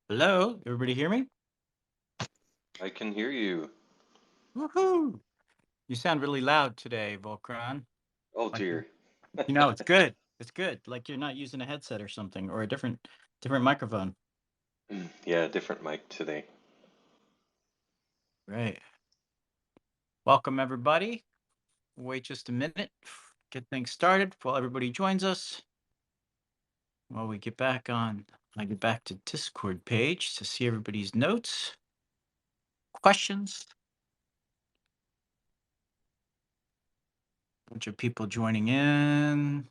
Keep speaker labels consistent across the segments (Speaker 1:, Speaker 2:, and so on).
Speaker 1: Hello, everybody hear me?
Speaker 2: I can hear you.
Speaker 1: Woohoo! You sound really loud today, Volcron.
Speaker 2: Oh
Speaker 1: Like
Speaker 2: dear.
Speaker 1: it's good. It's good. Like you're not using a headset or something or a different microphone.
Speaker 2: Yeah, different mic today.
Speaker 1: Right. Welcome everybody. Wait just a minute. Get things started while everybody joins us. While we get back on, I get back to Discord page to see everybody's notes, questions. Bunch of people joining in.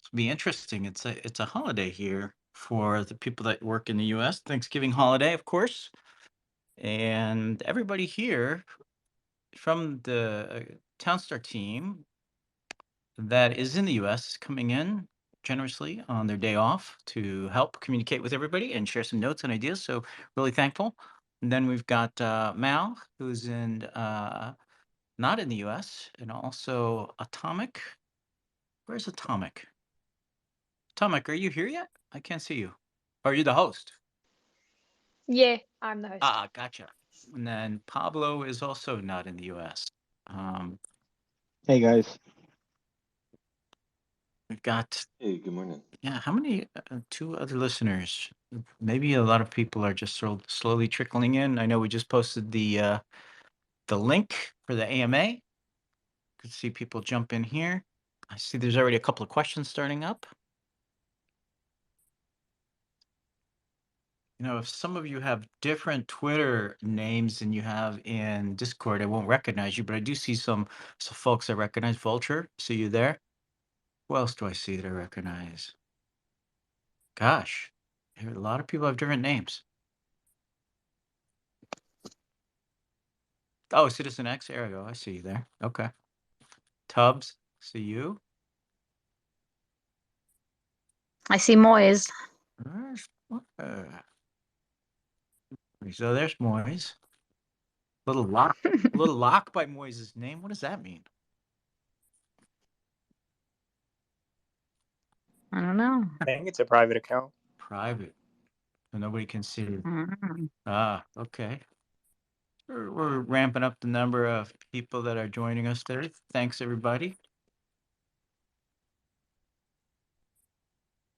Speaker 1: It'll be interesting. It's a holiday here for the people that work in the U.S. Thanksgiving holiday, of course, and everybody here from the Townstar team that is in the U.S. is coming in generously on their day off to help communicate with everybody and share some notes and ideas. So really thankful. And then we've got Mal, who's in not in the U.S. and also Atomic. Where's Atomic? Atomic, are you here yet? I can't see you. Are you the host?
Speaker 3: Yeah, I'm the host.
Speaker 1: Ah, gotcha. And then Pablo is also not in the US. Um,
Speaker 4: Hey guys.
Speaker 1: we've got,
Speaker 2: Hey, good morning.
Speaker 1: yeah, how many? Two other listeners. Maybe a lot of people are just slowly trickling in. I know we just posted the link for the AMA. Could see people jump in here. I see there's already a couple of questions starting up. You know, if some of you have different Twitter names than you have in Discord, I won't recognize you, but I do see some folks I recognize. Vulture, see you there. Who else do I see that I recognize? Gosh, a lot of people have different names. Oh, Citizen X, there we go. I see you there. Okay. Tubbs, see you.
Speaker 3: I see Moyes.
Speaker 1: So there's Moyes. Little lock by Moyes' name. What does that mean?
Speaker 3: I don't know.
Speaker 4: I think it's a private account.
Speaker 1: Private. So nobody can see it.
Speaker 3: Mm.
Speaker 1: Ah, okay. We're ramping up the number of people that are joining us there. Thanks, everybody.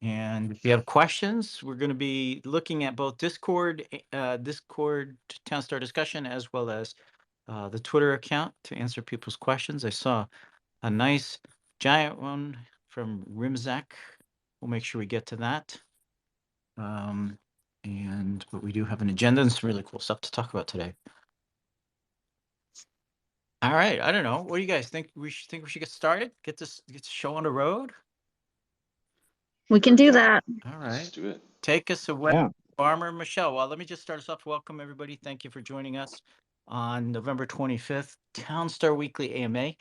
Speaker 1: And if you have questions, we're going to be looking at both Discord Townstar discussion, as well as the Twitter account to answer people's questions. I saw a nice giant one from Rimzak. We'll make sure we get to that. But we do have an agenda and some really cool stuff to talk about today. All right, I don't know. What do you guys think? We should get started. Get the show on the road.
Speaker 3: We can do that.
Speaker 1: All right,
Speaker 2: Let's do it.
Speaker 1: take us away,
Speaker 4: Yeah.
Speaker 1: Farmer Michelle. Well, let me just start us off. Welcome everybody. Thank you for joining us on November 25th, Townstar Weekly AMA.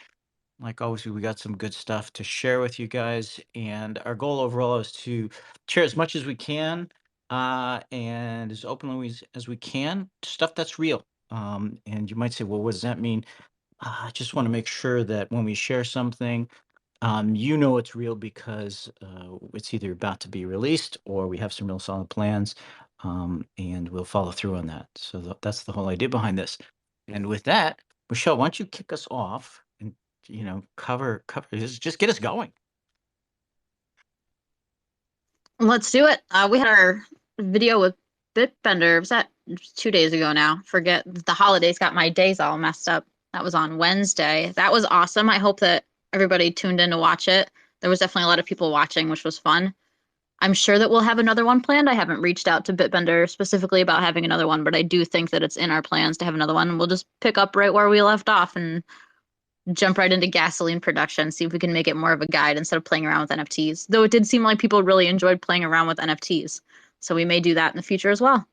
Speaker 1: Like always, we got some good stuff to share with you guys, and our goal overall is to share as much as we can and as openly as we can, stuff that's real. And you might say, well, what does that mean? I just want to make sure that when we share something, you know it's real because it's either about to be released or we have some real solid plans, and we'll follow through on that. So that's the whole idea behind this. And with that, Michelle, why don't you kick us off and cover just get us going.
Speaker 3: Let's do it. We had our video with Bitbender. Was that 2 days ago now? Forget the holidays got my days all messed up. That was on Wednesday. That was awesome. I hope that everybody tuned in to watch it. There was definitely a lot of people watching, which was fun. I'm sure that we'll have another one planned. I haven't reached out to Bitbender specifically about having another one, but I do think that it's in our plans to have another one. We'll just pick up right where we left off and jump right into gasoline production, see if we can make it more of a guide instead of playing around with NFTs. Though it did seem like people really enjoyed playing around with NFTs. So we may do that in the future as well.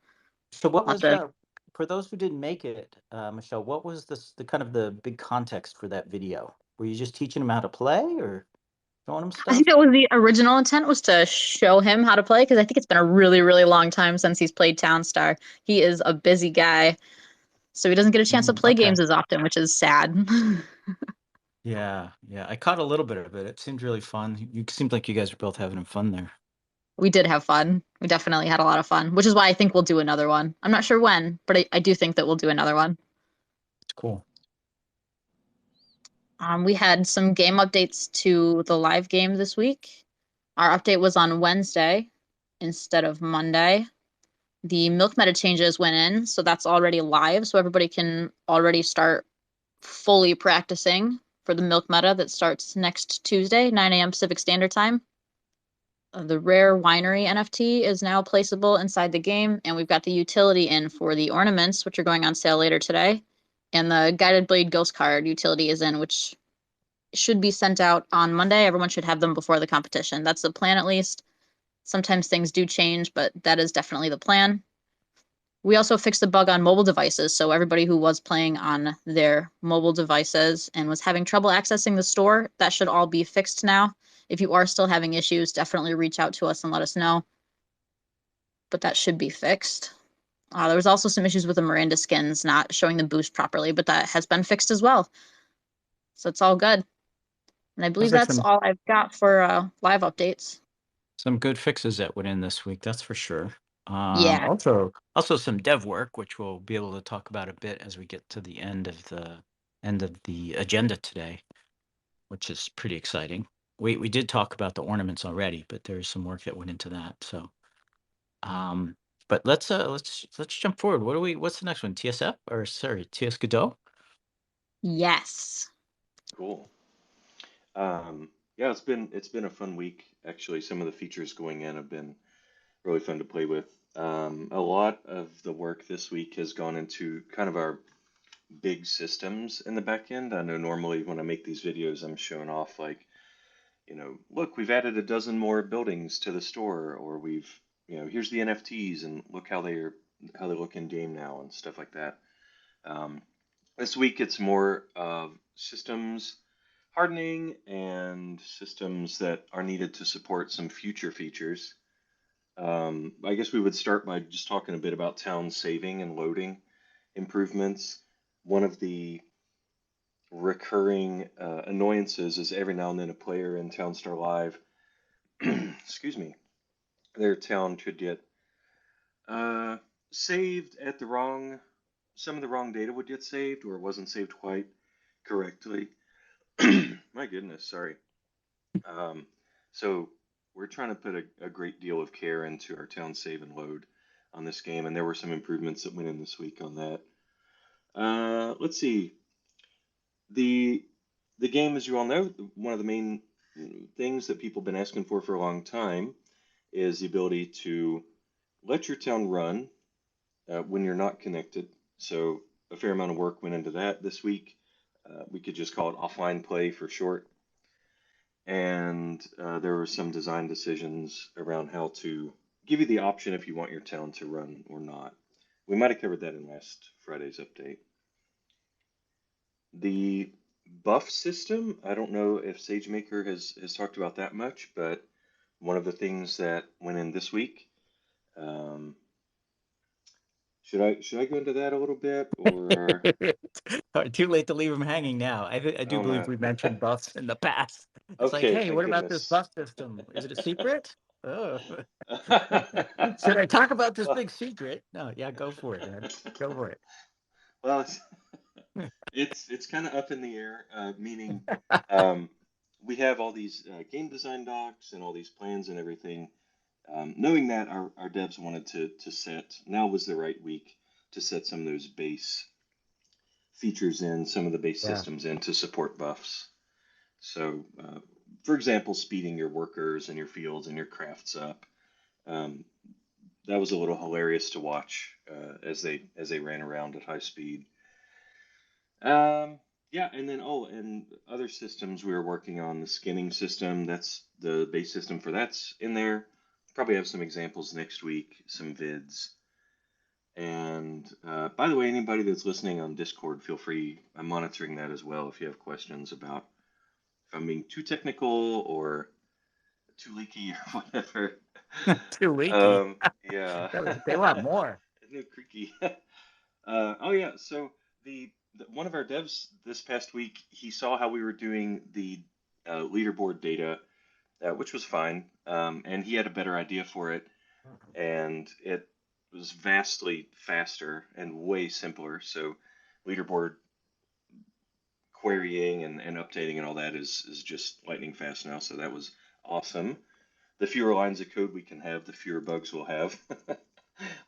Speaker 1: So what
Speaker 3: I'll
Speaker 1: was
Speaker 3: have to
Speaker 1: for those who didn't make it, Michelle, what was the kind of the big context for that video? Were you just teaching them how to play or showing them
Speaker 3: I
Speaker 1: stuff?
Speaker 3: think that was the original intent, was to show him how to play, because I think it's been a really, really long time since he's played Townstar. He is a busy guy, so he doesn't get a chance to play
Speaker 1: Okay.
Speaker 3: games as often, which is sad.
Speaker 1: Yeah, I caught a little bit of it. It seemed really fun. You seemed like you guys were both having fun there.
Speaker 3: we did have fun. We definitely had a lot of fun, which is why I think we'll do another one. I'm not sure when, but I do think that we'll do another one.
Speaker 1: It's cool.
Speaker 3: We had some game updates to the live game this week. Our update was on Wednesday instead of Monday. The milk meta changes went in, so that's already live, so everybody can already start fully practicing for the milk meta that starts next Tuesday, 9 a.m. Pacific Standard Time. The rare winery NFT is now placeable inside the game, and we've got the utility in for the ornaments, which are going on sale later today. And the Guided Blade Ghost card utility is in, which should be sent out on Monday. Everyone should have them before the competition. That's the plan, at least. Sometimes things do change, but that is definitely the plan. We also fixed the bug on mobile devices, so everybody who was playing on their mobile devices and was having trouble accessing the store, that should all be fixed now. If you are still having issues, definitely reach out to us and let us know. But that should be fixed. There was also some issues with the Miranda skins not showing the boost properly, but that has been fixed as well. So it's all good. And I believe
Speaker 1: Those are
Speaker 3: that's
Speaker 1: some
Speaker 3: all I've got for live updates.
Speaker 1: some good fixes that went in this week, that's for sure.
Speaker 3: Yeah.
Speaker 1: Also some dev work, which we'll be able to talk about a bit as we get to the end of the agenda today, which is pretty exciting. We did talk about the ornaments already, but there's some work that went into that. So, but let's jump forward. What's the next one? TSF or sorry, TS Godot?
Speaker 3: Yes.
Speaker 2: Cool. Yeah, it's been a fun week actually. Some of the features going in have been really fun to play with. A lot of the work this week has gone into kind of our big systems in the back end. I know normally when I make these videos, I'm showing off like, look, we've added a dozen more buildings to the store, or here's the NFTs and look how they look in game now and stuff like that. Um, this week it's more of systems hardening and systems that are needed to support some future features. I guess we would start by just talking a bit about town saving and loading improvements. One of the recurring annoyances is every now and then a player in Townstar Live, excuse me, their town could get uh, saved at some of the wrong data would get saved or it wasn't saved quite correctly. My goodness, sorry. Um, so we're trying to put a great deal of care into our town save and load on this game, and there were some improvements that went in this week on that. Let's see. The the game, as you all know, one of the main things that people have been asking for a long time is the ability to let your town run when you're not connected. So a fair amount of work went into that this week. We could just call it offline play for short. And there were some design decisions around how to give you the option if you want your town to run or not. We might have covered that in last Friday's update. The buff system, I don't know if SageMaker has talked about that much, but one of the things that went in this week. Um, should I go into that a little bit or
Speaker 1: Too late to leave them hanging now. I do
Speaker 2: oh
Speaker 1: believe
Speaker 2: no?
Speaker 1: we mentioned buffs in the past. It's like,
Speaker 2: Okay,
Speaker 1: hey,
Speaker 2: thank
Speaker 1: what about this
Speaker 2: goodness.
Speaker 1: buff system? Is it a secret? Oh. Should I talk about this
Speaker 2: Well,
Speaker 1: big secret? No, yeah, go for it, man. Go for it.
Speaker 2: well, it's kind of up in the air, meaning um, we have all these game design docs and all these plans and everything. Knowing that our devs wanted to set, now was the right week to set some of those base features in, some of the base
Speaker 1: Yeah.
Speaker 2: systems in to support buffs. So, for example, speeding your workers and your fields and your crafts up. Um, that was a little hilarious to watch as they ran around at high speed. Yeah, and then and other systems we were working on the skinning system. That's the base system for that's in there. Probably have some examples next week, some vids. And by the way, anybody that's listening on Discord, feel free. I'm monitoring that as well. If you have questions about if I'm being too technical or too leaky or whatever.
Speaker 1: Too leaky.
Speaker 2: Yeah,
Speaker 1: They want more.
Speaker 2: no creaky. Oh yeah, so one of our devs this past week, he saw how we were doing the leaderboard data which was fine. And he had a better idea for it, and it was vastly faster and way simpler. So leaderboard querying and updating and all that is just lightning fast now. So that was awesome. The fewer lines of code we can have, the fewer bugs we'll have,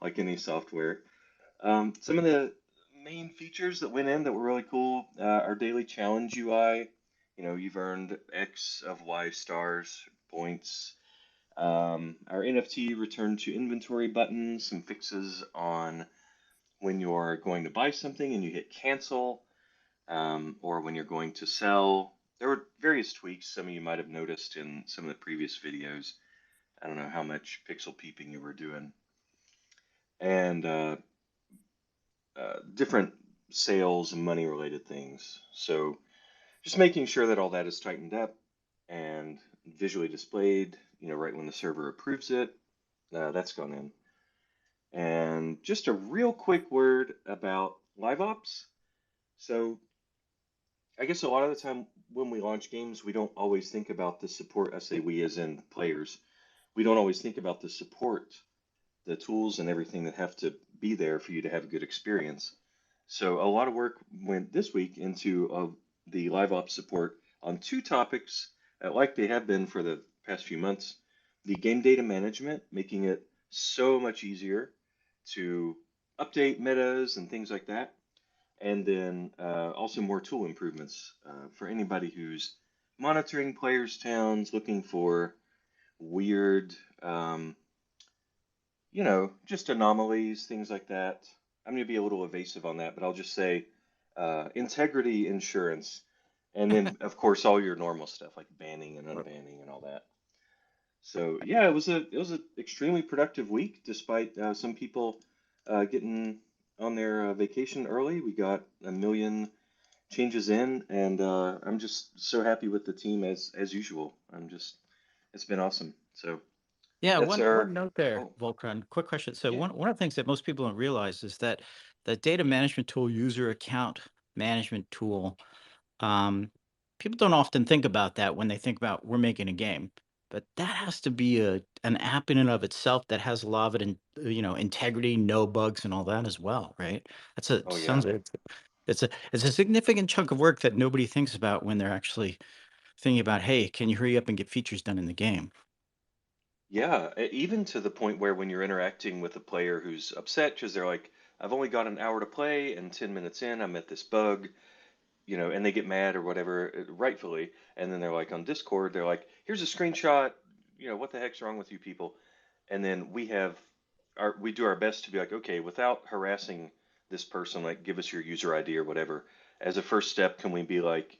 Speaker 2: like any software. Some of the main features that went in that were really cool, our daily challenge UI. You know, you've earned X of Y stars, points. Our NFT return to inventory button, some fixes on when you're going to buy something and you hit cancel, or when you're going to sell. There were various tweaks some of you might have noticed in some of the previous videos. I don't know how much pixel peeping you were doing. And different sales and money related things. So just making sure that all that is tightened up and visually displayed, you know, right when the server approves it. That's gone in. And just a real quick word about live ops. So I guess a lot of the time when we launch games, we don't always think about the support. I say we as in players. We don't always think about the support, the tools and everything that have to be there for you to have a good experience. So a lot of work went this week into the live ops support on two topics, like they have been for the past few months. The game data management, making it so much easier to update metas and things like that. And then also more tool improvements for anybody who's monitoring players' towns, looking for weird, you know, just anomalies, things like that. I'm going to be a little evasive on that, but I'll just say integrity insurance. And then, of course, all your normal stuff like banning and unbanning and all that. So yeah, it was an extremely productive week, despite some people getting on their vacation early. We got a million changes in, and I'm just so happy with the team as usual. It's been awesome. So
Speaker 1: Yeah,
Speaker 2: that's our.
Speaker 1: one note there,
Speaker 2: Oh
Speaker 1: Volcron. Quick question. So
Speaker 2: yeah.
Speaker 1: one of the things that most people don't realize is that the data management tool, user account management tool, people don't often think about that when they think about we're making a game. But that has to be an app in and of itself that has a lot of it in, you know, integrity, no bugs, and all that as well, right? That's a
Speaker 2: Oh yeah.
Speaker 1: sounds it's a significant chunk of work that nobody thinks about when they're actually thinking about, hey, can you hurry up and get features done in the game?
Speaker 2: Yeah, even to the point where when you're interacting with a player who's upset because they're like, I've only got an hour to play, and 10 minutes in, I met this bug, you know, and they get mad or whatever, rightfully, and then they're like on Discord, they're like, here's a screenshot, you know, what the heck's wrong with you people? And then we do our best to be like, okay, without harassing this person, like give us your user ID or whatever. As a first step, can we be like,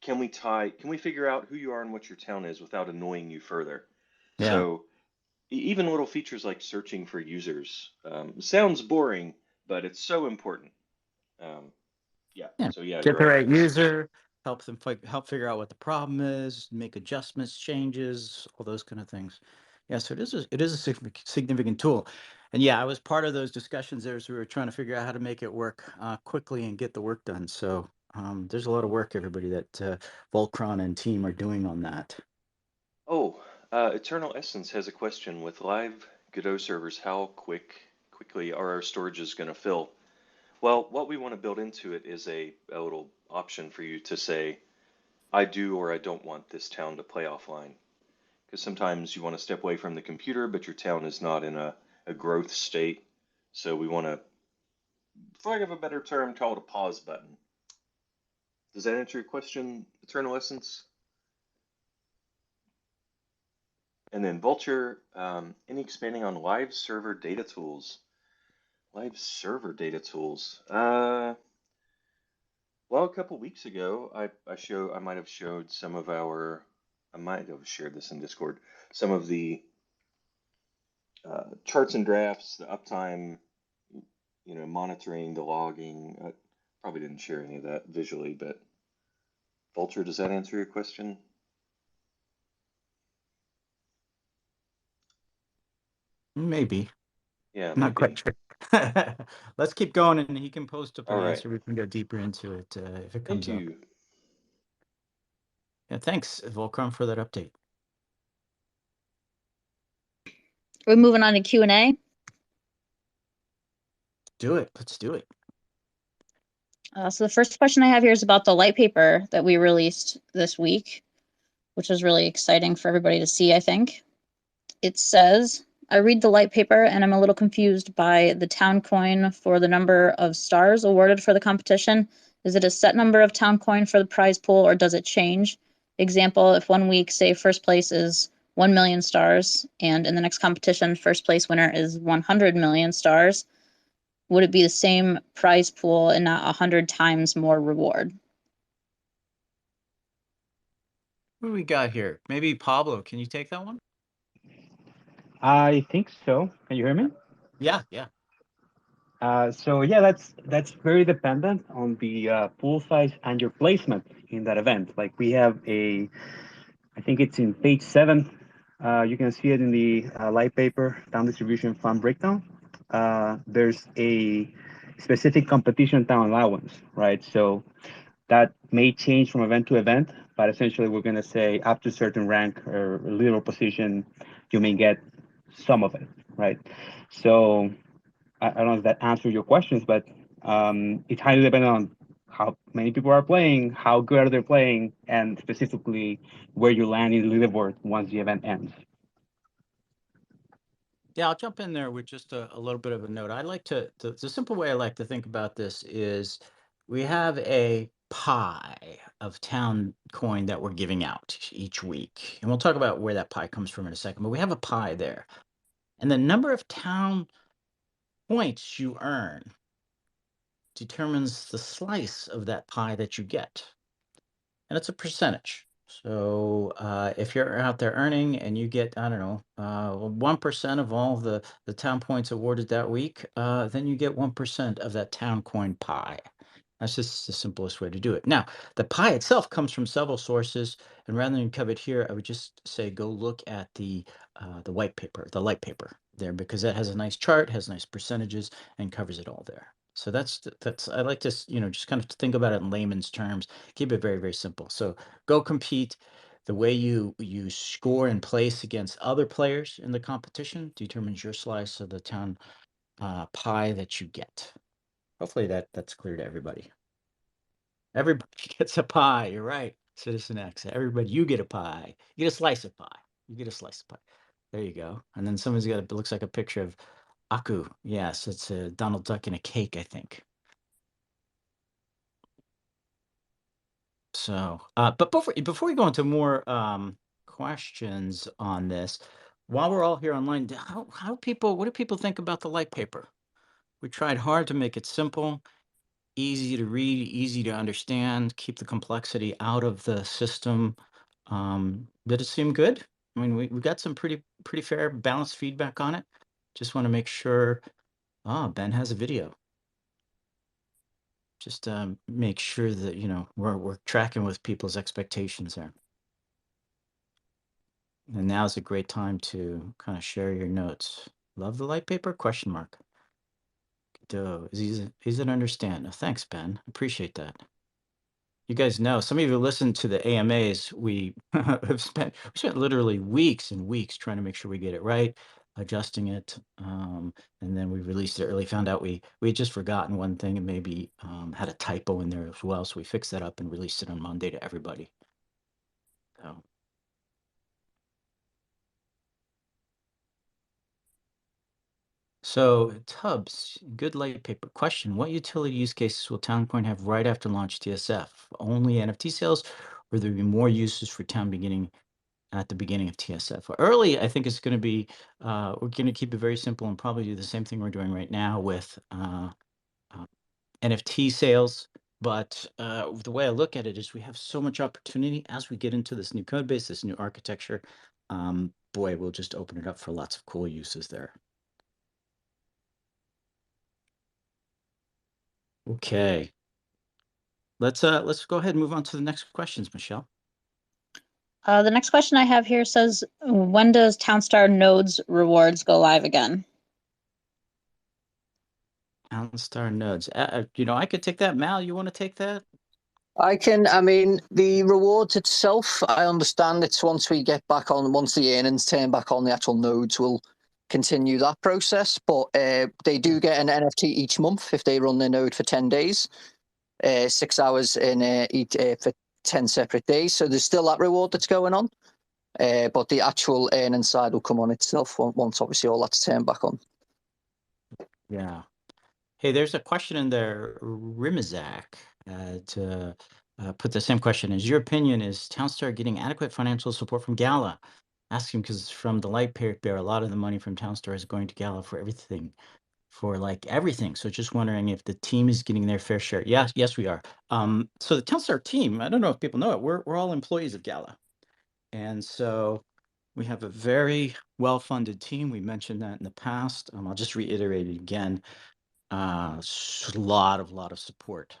Speaker 2: can we figure out who you are and what your town is without annoying you further?
Speaker 1: Yeah.
Speaker 2: So even little features like searching for users sounds boring, but it's so important. Um, yeah.
Speaker 1: Yeah,
Speaker 2: So yeah,
Speaker 1: get
Speaker 2: you're
Speaker 1: the
Speaker 2: right.
Speaker 1: right user, help them help figure out what the problem is, make adjustments, changes, all those kind of things. Yeah, so it is a significant tool, and yeah, I was part of those discussions there as we were trying to figure out how to make it work quickly and get the work done. So there's a lot of work, everybody, that Voltron and team are doing on that.
Speaker 2: Oh, Eternal Essence has a question with live Godot servers. How quickly are our storages going to fill? Well, what we want to build into it is a little option for you to say, I do or I don't want this town to play offline. Because sometimes you want to step away from the computer, but your town is not in a growth state. So we want to, for lack of a better term, call it a pause button. Does that answer your question, Eternal Essence? And then Vulture, any expanding on live server data tools? Live server data tools. Well, a couple weeks ago, I might have showed some of our, I might have shared this in Discord, some of the charts and graphs, the uptime, you know, monitoring, the logging. I probably didn't share any of that visually, but Vulture, does that answer your question?
Speaker 1: Maybe.
Speaker 2: Yeah,
Speaker 1: Not quite
Speaker 2: maybe.
Speaker 1: sure. Let's keep going, and he can post up an
Speaker 2: All right.
Speaker 1: answer. We can go deeper into it if it
Speaker 2: Thank
Speaker 1: comes up.
Speaker 2: you.
Speaker 1: Yeah, thanks, Volcron, for that update.
Speaker 3: We're moving on to Q&A.
Speaker 1: Do it. Let's do it.
Speaker 3: So the first question I have here is about the light paper that we released this week, which is really exciting for everybody to see, I think. It says, I read the light paper and I'm a little confused by the town coin for the number of stars awarded for the competition. Is it a set number of town coin for the prize pool or does it change? Example, if one week, say first place is 1 million stars and in the next competition, first place winner is 100 million stars, would it be the same prize pool and not 100 times more reward?
Speaker 1: What do we got here? Maybe Pablo, can you take that one?
Speaker 4: I think so. Can you hear me?
Speaker 1: Yeah, yeah.
Speaker 4: So yeah, that's very dependent on the pool size and your placement in that event. Like we have I think it's in page 7. You can see it in the light paper town distribution fund breakdown. There's a specific competition town allowance, right? So that may change from event to event, but essentially we're going to say up to a certain rank or leader position, you may get some of it, right? So I don't know if that answers your questions, but it's highly dependent on how many people are playing, how good are they playing, and specifically where you land in the leaderboard once the event ends.
Speaker 1: Yeah, I'll jump in there with just a little bit of a note. I like the simple way I like to think about this is we have a pie of town coin that we're giving out each week. And we'll talk about where that pie comes from in a second, but we have a pie there. And the number of town points you earn determines the slice of that pie that you get. And it's a percentage. So if you're out there earning and you get, I don't know, 1% of all the town points awarded that week, then you get 1% of that town coin pie. That's just the simplest way to do it. Now, the pie itself comes from several sources, and rather than cover it here, I would just say go look at the white paper, the light paper there, because that has a nice chart, has nice percentages, and covers it all there. So that's I like to just kind of think about it in layman's terms. Keep it very, very simple. So go compete. The way you score and place against other players in the competition determines your slice of the town pie that you get. Hopefully that's clear to everybody. Everybody gets a pie. You're right, Citizen X. Everybody, you get a pie. You get a slice of pie. You get a slice of pie. There you go. And then someone's got it looks like a picture of Aku. Yes, it's a Donald Duck in a cake, I think. So, but before we go into more questions on this, while we're all here online, what do people think about the light paper? We tried hard to make it simple, easy to read, easy to understand, keep the complexity out of the system. Did it seem good? I mean, we got some pretty fair, balanced feedback on it. Just want to make sure. Ben has a video. Just make sure that we're tracking with people's expectations there. And now's a great time to kind of share your notes. Love the light paper? Question mark. Duh. Is easy to understand. Oh, thanks, Ben. Appreciate that. You guys know, some of you listen to the AMAs. We have spent literally weeks and weeks trying to make sure we get it right, adjusting it, and then we released it early. Found out we had just forgotten one thing and maybe had a typo in there as well. So we fixed that up and released it on Monday to everybody. So Tubbs, good light paper question. What utility use cases will TownCoin have right after launch TSF? Only NFT sales, or there be more uses for Town beginning at the beginning of TSF? Early, I think it's going to be, we're going to keep it very simple and probably do the same thing we're doing right now with NFT sales. But the way I look at it is we have so much opportunity as we get into this new code base, this new architecture. Boy, we'll just open it up for lots of cool uses there. Okay. Let's go ahead and move on to the next questions, Michelle.
Speaker 3: The next question I have here says, when does Townstar Nodes rewards go live again?
Speaker 1: Townstar Nodes. I could take that. Mal, you want to take that?
Speaker 5: I can. I mean, the rewards itself, I understand it's once the earnings turn back on, the actual nodes will continue that process, but they do get an NFT each month if they run their node for 10 days, 6 hours in each for 10 separate days. So there's still that reward that's going on, but the actual earning side will come on itself once obviously all that's turned back on.
Speaker 1: Yeah. Hey, there's a question in there, Rimizak, to put the same question. Is your opinion, is Townstar getting adequate financial support from Gala? Asking because from the light paper, a lot of the money from Townstar is going to Gala for everything, everything. So just wondering if the team is getting their fair share. Yes, we are. So the Townstar team, I don't know if people know it, we're all employees of Gala. And so we have a very well-funded team. We mentioned that in the past. I'll just reiterate it again. A lot of support.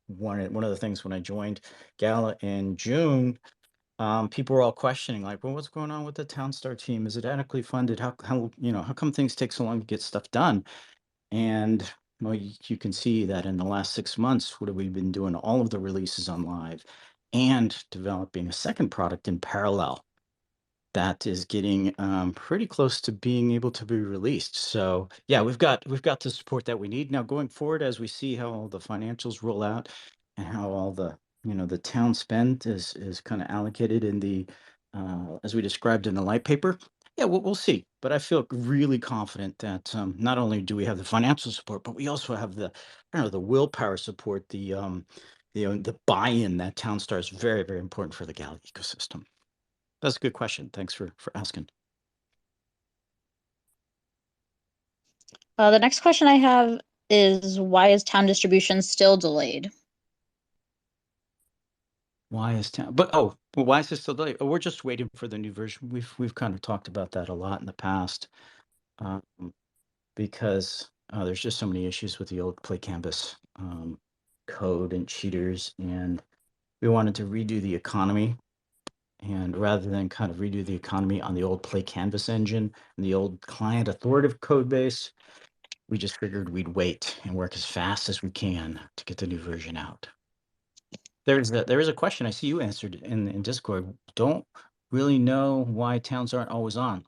Speaker 1: One of the things when I joined Gala in June, people were all questioning, like, well, what's going on with the Townstar team? Is it adequately funded? How how come things take so long to get stuff done? And well, you can see that in the last 6 months, what have we been doing? All of the releases on live and developing a second product in parallel that is getting pretty close to being able to be released. So yeah, we've got the support that we need now going forward as we see how all the financials roll out and how all the the town spend is kind of allocated in the as we described in the light paper. Yeah, we'll see. But I feel really confident that not only do we have the financial support, but we also have the the willpower support, the the buy-in that Townstar is very, very important for the Gala ecosystem. That's a good question. Thanks for asking.
Speaker 3: The next question I have is, why is town distribution still delayed?
Speaker 1: Why is town? But well, why is this still delayed? Oh, we're just waiting for the new version. We've kind of talked about that a lot in the past, um, because there's just so many issues with the old Play Canvas code and cheaters, and we wanted to redo the economy. And rather than kind of redo the economy on the old Play Canvas engine and the old client authoritative code base, we just figured we'd wait and work as fast as we can to get the new version out. There is a question I see you answered in Discord. Don't really know why towns aren't always on.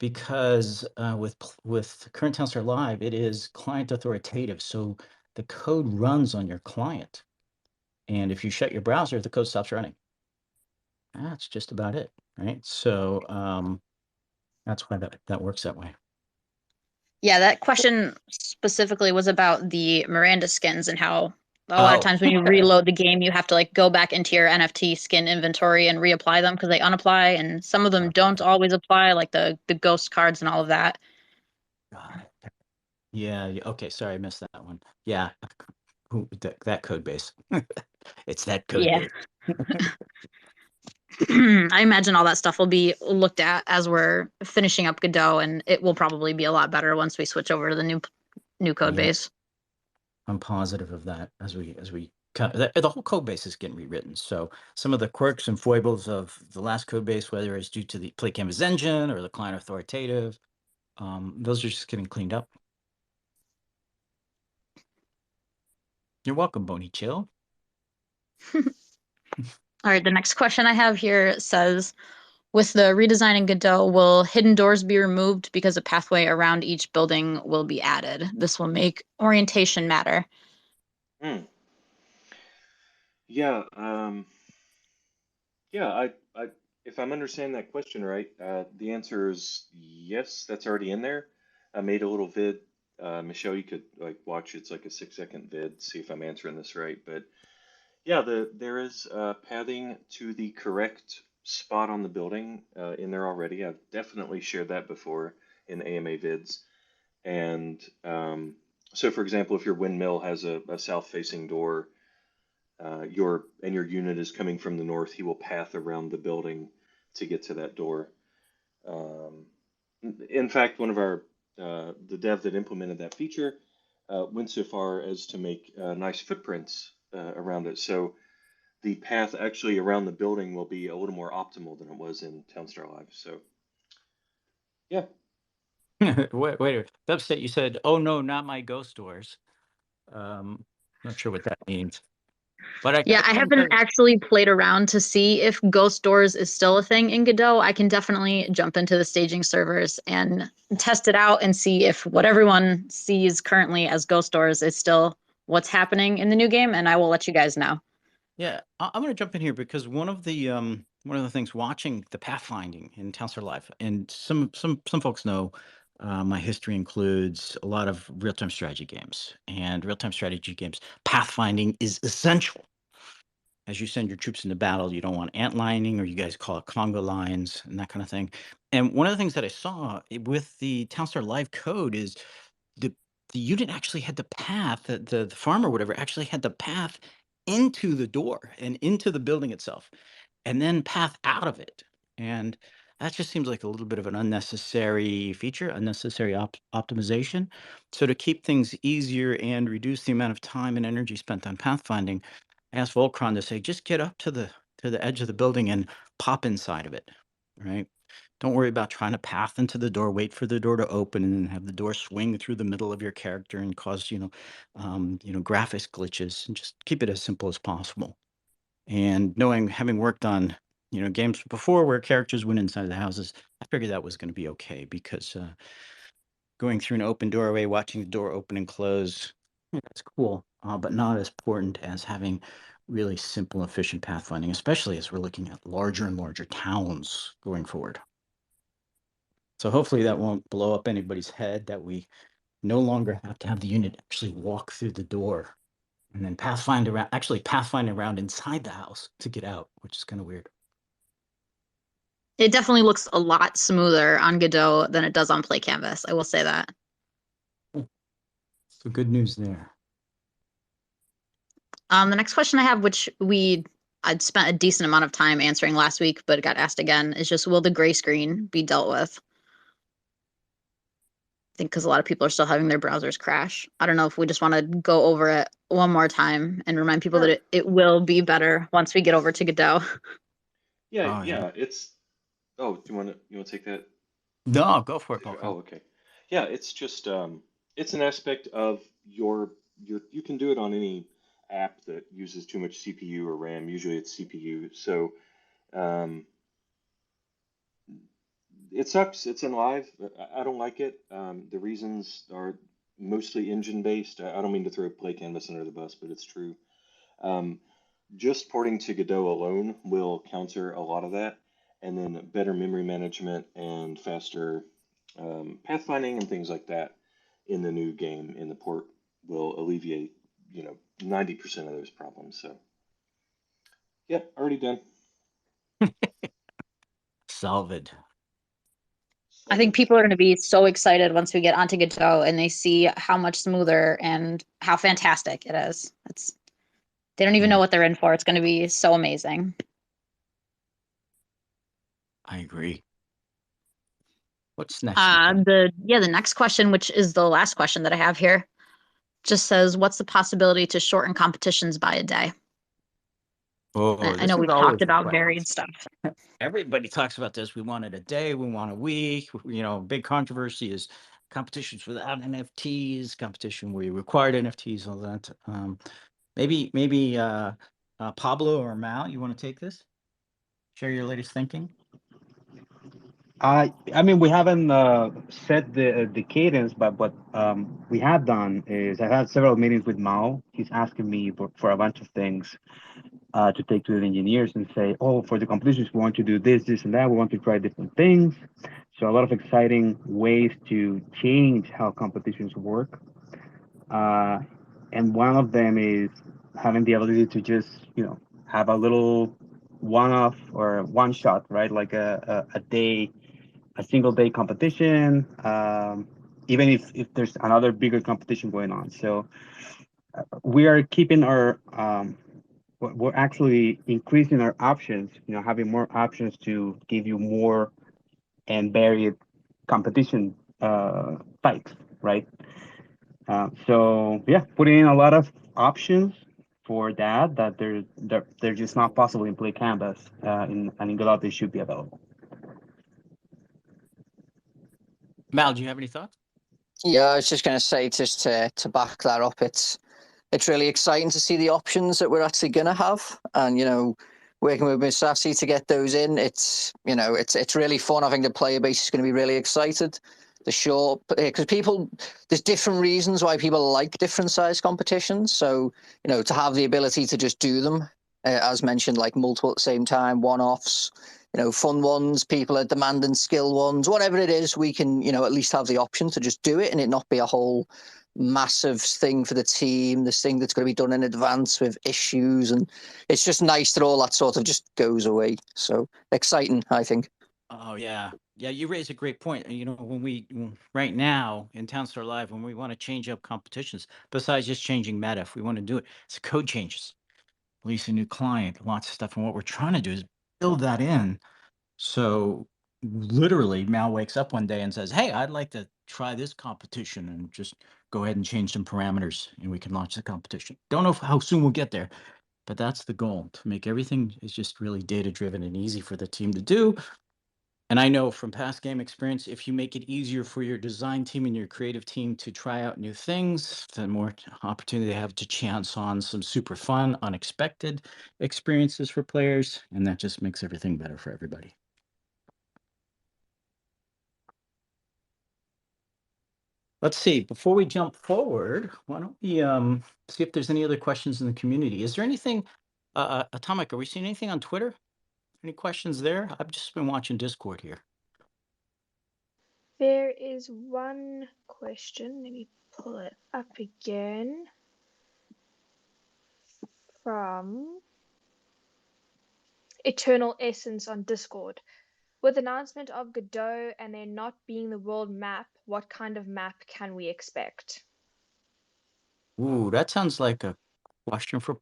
Speaker 1: Because with current Townstar Live, it is client authoritative, so the code runs on your client, and if you shut your browser, the code stops running. That's just about it, right? So that's why that works that way.
Speaker 3: Yeah, that question specifically was about the Miranda skins and how a lot of times when you reload the game, you have to like go back into your NFT skin inventory and reapply them because they unapply, and some of them don't always apply, like the ghost cards and all of that.
Speaker 1: Got it. Yeah. Okay. Sorry, I missed that one. Yeah. That code base. It's that code
Speaker 3: Yeah.
Speaker 1: base.
Speaker 3: I imagine all that stuff will be looked at as we're finishing up Godot, and it will probably be a lot better once we switch over to the new code
Speaker 1: Yeah.
Speaker 3: base.
Speaker 1: I'm positive of that as we the whole code base is getting rewritten. So some of the quirks and foibles of the last code base, whether it's due to the Play Canvas engine or the client authoritative, those are just getting cleaned up. You're welcome, Boney Chill.
Speaker 3: All right, the next question I have here says, with the redesign in Godot, will hidden doors be removed because a pathway around each building will be added? This will make orientation matter.
Speaker 2: Yeah, yeah. If I'm understanding that question right, the answer is yes. That's already in there. I made a little vid. Michelle, you could like watch. It's like a 6-second vid. See if I'm answering this right. But yeah, there is pathing to the correct spot on the building in there already. I've definitely shared that before in AMA vids. And so, for example, if your windmill has a south-facing door, your unit is coming from the north, he will path around the building to get to that door. In fact, one of our the dev that implemented that feature went so far as to make nice footprints around it. So the path actually around the building will be a little more optimal than it was in Townstar Live. So yeah.
Speaker 1: wait. Upstate, you said, "Oh no, not my ghost doors." Not sure what that means. But I
Speaker 3: Yeah, I
Speaker 1: can
Speaker 3: haven't
Speaker 1: tell you,
Speaker 3: actually played around to see if Ghost Doors is still a thing in Godot. I can definitely jump into the staging servers and test it out and see if what everyone sees currently as Ghost Doors is still what's happening in the new game, and I will let you guys know.
Speaker 1: yeah, I'm going to jump in here because one of the things watching the pathfinding in Townstar Live, and some folks know my history includes a lot of real-time strategy games, and real-time strategy games pathfinding is essential. As you send your troops into battle, you don't want ant lining, or you guys call it Congo lines and that kind of thing. And one of the things that I saw with the Townstar Live code is the the unit actually had the path, the farm or whatever actually had the path into the door and into the building itself, and then path out of it. And that just seems like a little bit of an unnecessary feature, unnecessary optimization. So to keep things easier and reduce the amount of time and energy spent on pathfinding, I asked Volcron to say, just get up to the edge of the building and pop inside of it, right? Don't worry about trying to path into the door, wait for the door to open, and then have the door swing through the middle of your character and cause, graphics glitches. And just keep it as simple as possible. And knowing, having worked on, games before where characters went inside of the houses, I figured that was going to be okay because going through an open doorway, watching the door open and close, that's cool, but not as important as having really simple, efficient pathfinding, especially as we're looking at larger and larger towns going forward. So hopefully that won't blow up anybody's head, that we no longer have to have the unit actually walk through the door and then pathfind around inside the house to get out, which is kind of weird.
Speaker 3: It definitely looks a lot smoother on Godot than it does on Play Canvas. I will say that.
Speaker 1: So good news there.
Speaker 3: The next question I have, which I'd spent a decent amount of time answering last week, but it got asked again, is just will the gray screen be dealt with? I think because a lot of people are still having their browsers crash. I don't know if we just want to go over it one more time and remind people that
Speaker 2: Sure.
Speaker 3: it will be better once we get over to Godot.
Speaker 2: Yeah,
Speaker 1: Oh yeah.
Speaker 2: yeah. It's. Oh, do you want to take that?
Speaker 1: No, go for it,
Speaker 2: Oh,
Speaker 1: Volcron.
Speaker 2: okay. Yeah, it's just it's an aspect of your you can do it on any app that uses too much CPU or RAM. Usually it's CPU. So um, it sucks. It's in live. I don't like it. The reasons are mostly engine based. I don't mean to throw Play Canvas under the bus, but it's true. Um, just porting to Godot alone will counter a lot of that, and then better memory management and faster pathfinding and things like that in the new game in the port will alleviate 90% of those problems. So yep, already done.
Speaker 1: Solved.
Speaker 3: I think
Speaker 2: Solid.
Speaker 3: people are going to be so excited once we get onto Godot and they see how much smoother and how fantastic it is. They don't even know
Speaker 1: Yeah,
Speaker 3: what they're in for. It's going to be so amazing.
Speaker 1: I agree. What's next, Nicole?
Speaker 3: The next question, which is the last question that I have here, just says, "What's the possibility to shorten competitions by a day?"
Speaker 1: Oh,
Speaker 3: I
Speaker 1: this
Speaker 3: know
Speaker 1: is
Speaker 3: we've talked
Speaker 1: always the
Speaker 3: about
Speaker 1: question.
Speaker 3: varied stuff.
Speaker 1: Everybody talks about this. We want it a day. We want a week. Big controversy is competitions without NFTs, competition where you required NFTs, all that. Maybe Pablo or Mal, you want to take this? Share your latest thinking.
Speaker 4: I mean, we haven't set the cadence, but what we have done is I've had several meetings with Mao. He's asking me for a bunch of things to take to the engineers and say, oh, for the competitions, we want to do this, this, and that. We want to try different things. So a lot of exciting ways to change how competitions work. Uh, and one of them is having the ability to just, have a little one-off or one shot, right? Like a day, a single day competition, even if there's another bigger competition going on. So we are keeping our we're actually increasing our options, having more options to give you more and varied competition types, right? So yeah, putting in a lot of options for that they're just not possible in Play Canvas. And in Gala they should be available.
Speaker 1: Mal, do you have any thoughts?
Speaker 5: Yeah, I was just going to say, just to back that up, it's it's really exciting to see the options that we're actually going to have. And, working with Miss Sassy to get those in, it's really fun. I think the player base is going to be really excited. The short, because there's different reasons why people like different size competitions. So, to have the ability to just do them, as mentioned, like multiple at the same time, one-offs, fun ones, people are demanding skill ones, whatever it is, we can, at least have the option to just do it and it not be a whole massive thing for the team, this thing that's going to be done in advance with issues. And it's just nice that all that sort of just goes away. So exciting, I think.
Speaker 1: Oh yeah. Yeah, you raise a great point. Right now in Townstar Live, when we want to change up competitions, besides just changing meta, if we want to do it, it's code changes, release a new client, lots of stuff. And what we're trying to do is build that in. So literally Mal wakes up one day and says, "Hey, I'd like to try this competition," and just go ahead and change some parameters and we can launch the competition. Don't know how soon we'll get there, but that's the goal, to make everything is just really data driven and easy for the team to do. And I know from past game experience, if you make it easier for your design team and your creative team to try out new things, the more opportunity they have to chance on some super fun, unexpected experiences for players. And that just makes everything better for everybody. Let's see, before we jump forward, why don't we see if there's any other questions in the community. Is there anything, Atomic, are we seeing anything on Twitter? Any questions there? I've just been watching Discord here.
Speaker 6: There is one question. Let me pull it up again. From Eternal Essence on Discord. With announcement of Godot and there not being the world map, what kind of map can we expect?
Speaker 1: Ooh, that sounds like a question for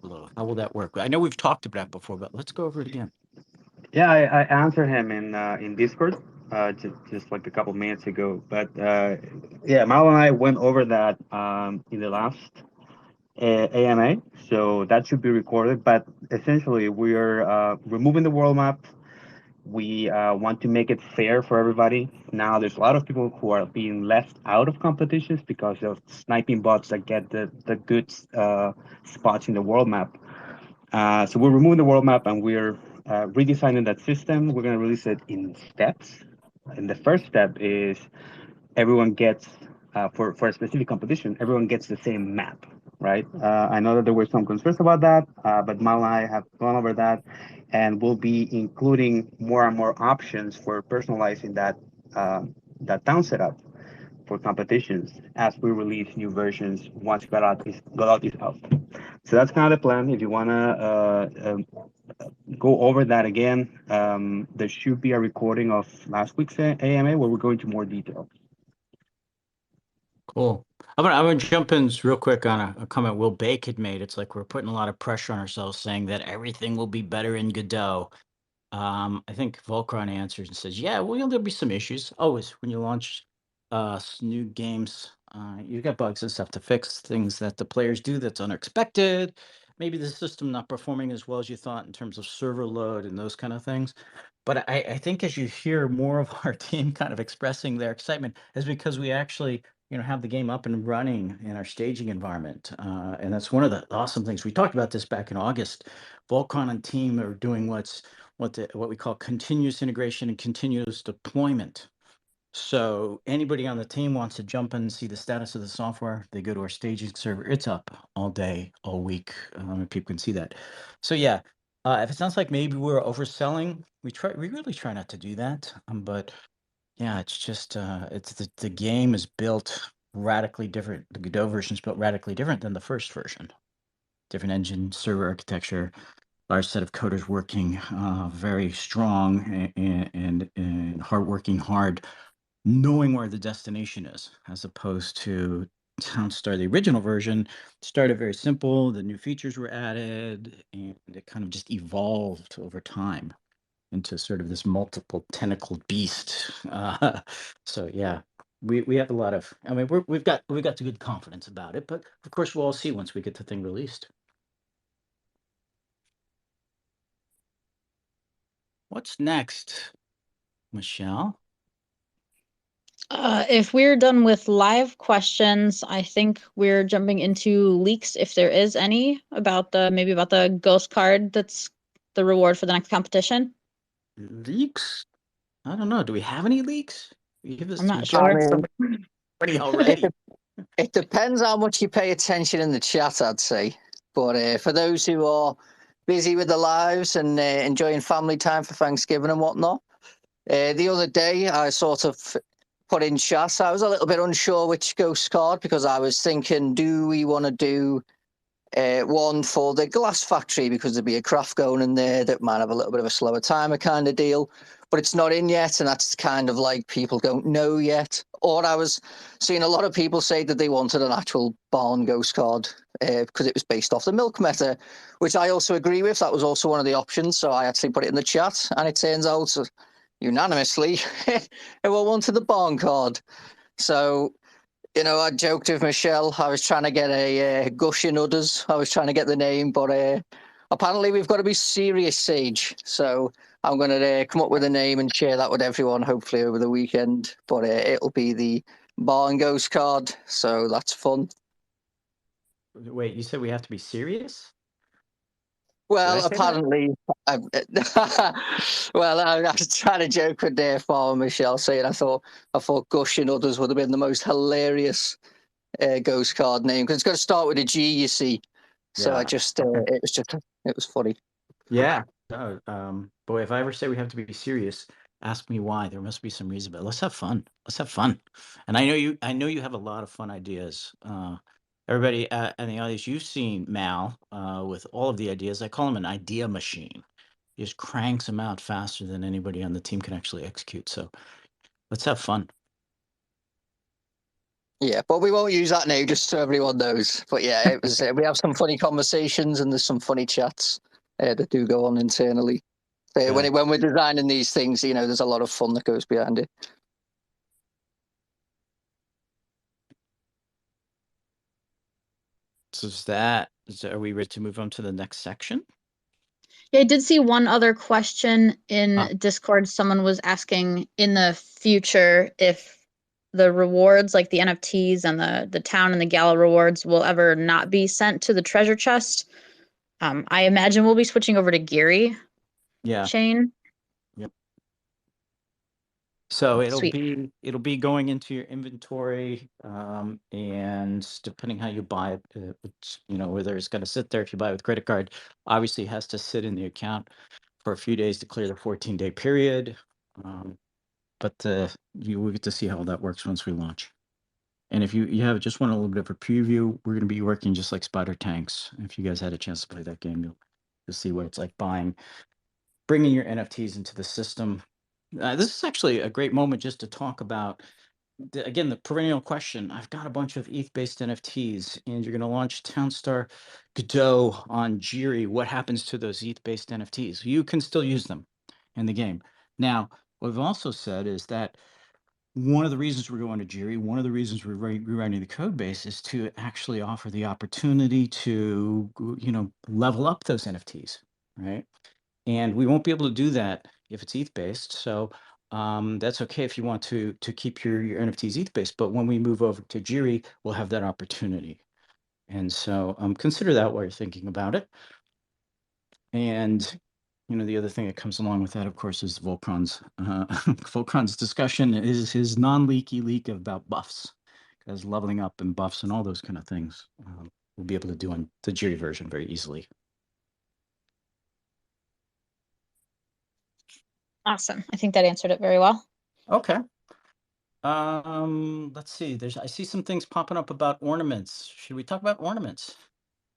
Speaker 1: Pablo. How will that work? I know we've talked about that before, but let's go over it again.
Speaker 4: Yeah, I answered him in Discord just like a couple minutes ago. But yeah, Mal and I went over that in the last AMA, so that should be recorded. But essentially, we are removing the world map. We want to make it fair for everybody. Now, there's a lot of people who are being left out of competitions because of sniping bots that get the good spots in the world map. So we're removing the world map and we're redesigning that system. We're going to release it in steps. And the first step is everyone gets, for a specific competition, everyone gets the same map, right? I know that there were some concerns about that, but Mal and I have gone over that, and we'll be including more and more options for personalizing that town setup for competitions as we release new versions once Gala is out. So that's kind of the plan. If you want to go over that again, there should be a recording of last week's AMA where we go into more detail.
Speaker 1: Cool. I'm gonna jump in real quick on a comment Will Bake had made. It's like we're putting a lot of pressure on ourselves saying that everything will be better in Godot. I think Volcron answers and says, "Yeah, well, there'll be some issues always when you launch new games. You've got bugs and stuff to fix, things that the players do that's unexpected. Maybe the system not performing as well as you thought in terms of server load and those kind of things. But I think as you hear more of our team kind of expressing their excitement, is because we actually have the game up and running in our staging environment, and that's one of the awesome things. We talked about this back in August. Volcron and team are doing what we call continuous integration and continuous deployment. So anybody on the team wants to jump in and see the status of the software, they go to our staging server. It's up all day, all week, and people can see that. So yeah, if it sounds like maybe we're overselling, we really try not to do that. But yeah, it's just it's the game is built radically different. The Godot version is built radically different than the first version. Different engine, server architecture, large set of coders working very strong and hard working hard, knowing where the destination is, as opposed to Townstar, the original version, started very simple. The new features were added, and it kind of just evolved over time into sort of this multiple tentacled beast. So yeah, we have a lot of. I mean, we've got good confidence about it, but of course we'll all see once we get the thing released. What's next, Michelle?
Speaker 3: If we're done with live questions, I think we're jumping into leaks, if there is any, about the ghost card that's the reward for the next competition.
Speaker 1: Leaks? I don't know. Do we have any leaks? We give
Speaker 3: I'm
Speaker 1: this. We
Speaker 3: not
Speaker 1: give
Speaker 5: I
Speaker 3: sure.
Speaker 1: somebody
Speaker 5: it,
Speaker 1: already.
Speaker 5: it depends how much you pay attention in the chat, I'd say. But for those who are busy with their lives and enjoying family time for Thanksgiving and whatnot, the other day I sort of put in chat. I was a little bit unsure which ghost card because I was thinking, do we want to do one for the glass factory because there'd be a craft going in there that might have a little bit of a slower timer kind of deal, but it's not in yet, and that's kind of like people don't know yet. Or I was seeing a lot of people say that they wanted an actual barn ghost card because it was based off the milk meta, which I also agree with. That was also one of the options, so I actually put it in the chat, and it turns out unanimously everyone wanted the barn card. So I joked with Michelle. I was trying to get a gushing udders. I was trying to get the name, but apparently we've got to be serious, Sage. So I'm going to come up with a name and share that with everyone, hopefully over the weekend. But it'll be the Barn Ghost card, so that's fun.
Speaker 1: Wait, you said we have to be serious? Did I
Speaker 5: Well,
Speaker 1: say that?
Speaker 5: apparently, I, I was trying to joke with their farmer Michelle, saying I thought gushing udders would have been the most hilarious ghost card name because it's got to start with a G, you see. So I
Speaker 1: Yeah.
Speaker 5: just,
Speaker 1: Okay.
Speaker 5: it was funny.
Speaker 1: Yeah. Boy, if I ever say we have to be serious, ask me why. There must be some reason, but let's have fun. Let's have fun. And I know you have a lot of fun ideas. Everybody in the audience, you've seen Mal with all of the ideas. I call him an idea machine. He just cranks them out faster than anybody on the team can actually execute. So let's have fun.
Speaker 5: Yeah, but we won't use that now, just so everyone knows. But yeah, it was. We have some funny conversations and there's some funny chats that do go on internally.
Speaker 1: Yeah.
Speaker 5: When we're designing these things, there's a lot of fun that goes behind it.
Speaker 1: So are we ready to move on to the next section?
Speaker 3: Yeah, I did see one other question
Speaker 1: Ah,
Speaker 3: in Discord. Someone was asking in the future if the rewards, like the NFTs and the town and the gala rewards, will ever not be sent to the treasure chest. I imagine we'll be switching over to Geary,
Speaker 1: yeah.
Speaker 3: Shane.
Speaker 1: Yep. So
Speaker 3: Sweet.
Speaker 1: it'll be going into your inventory, and depending how you buy it, whether it's going to sit there if you buy it with credit card, obviously it has to sit in the account for a few days to clear the 14-day period. But you will get to see how that works once we launch. And if you have just want a little bit of a preview, we're going to be working just like Spider Tanks. If you guys had a chance to play that game, you'll see what it's like bringing your NFTs into the system. This is actually a great moment just to talk about, again, the perennial question. I've got a bunch of ETH-based NFTs, and you're going to launch Townstar Godot on Jiri. What happens to those ETH-based NFTs? You can still use them in the game. Now, what we've also said is that one of the reasons we're going to Jiri, one of the reasons we're rewriting the code base is to actually offer the opportunity to, level up those NFTs, right? And we won't be able to do that if it's ETH based. So that's okay if you want to keep your NFTs ETH based. But when we move over to Jiri, we'll have that opportunity. And so consider that while you're thinking about it. And the other thing that comes along with that, of course, is Volcron's Volcron's discussion is his non-leaky leak about buffs, because leveling up and buffs and all those kind of things we'll be able to do on the Jiri version very easily.
Speaker 3: Awesome. I think that answered it very well.
Speaker 1: Okay. Let's see. I see some things popping up about ornaments. Should we talk about ornaments?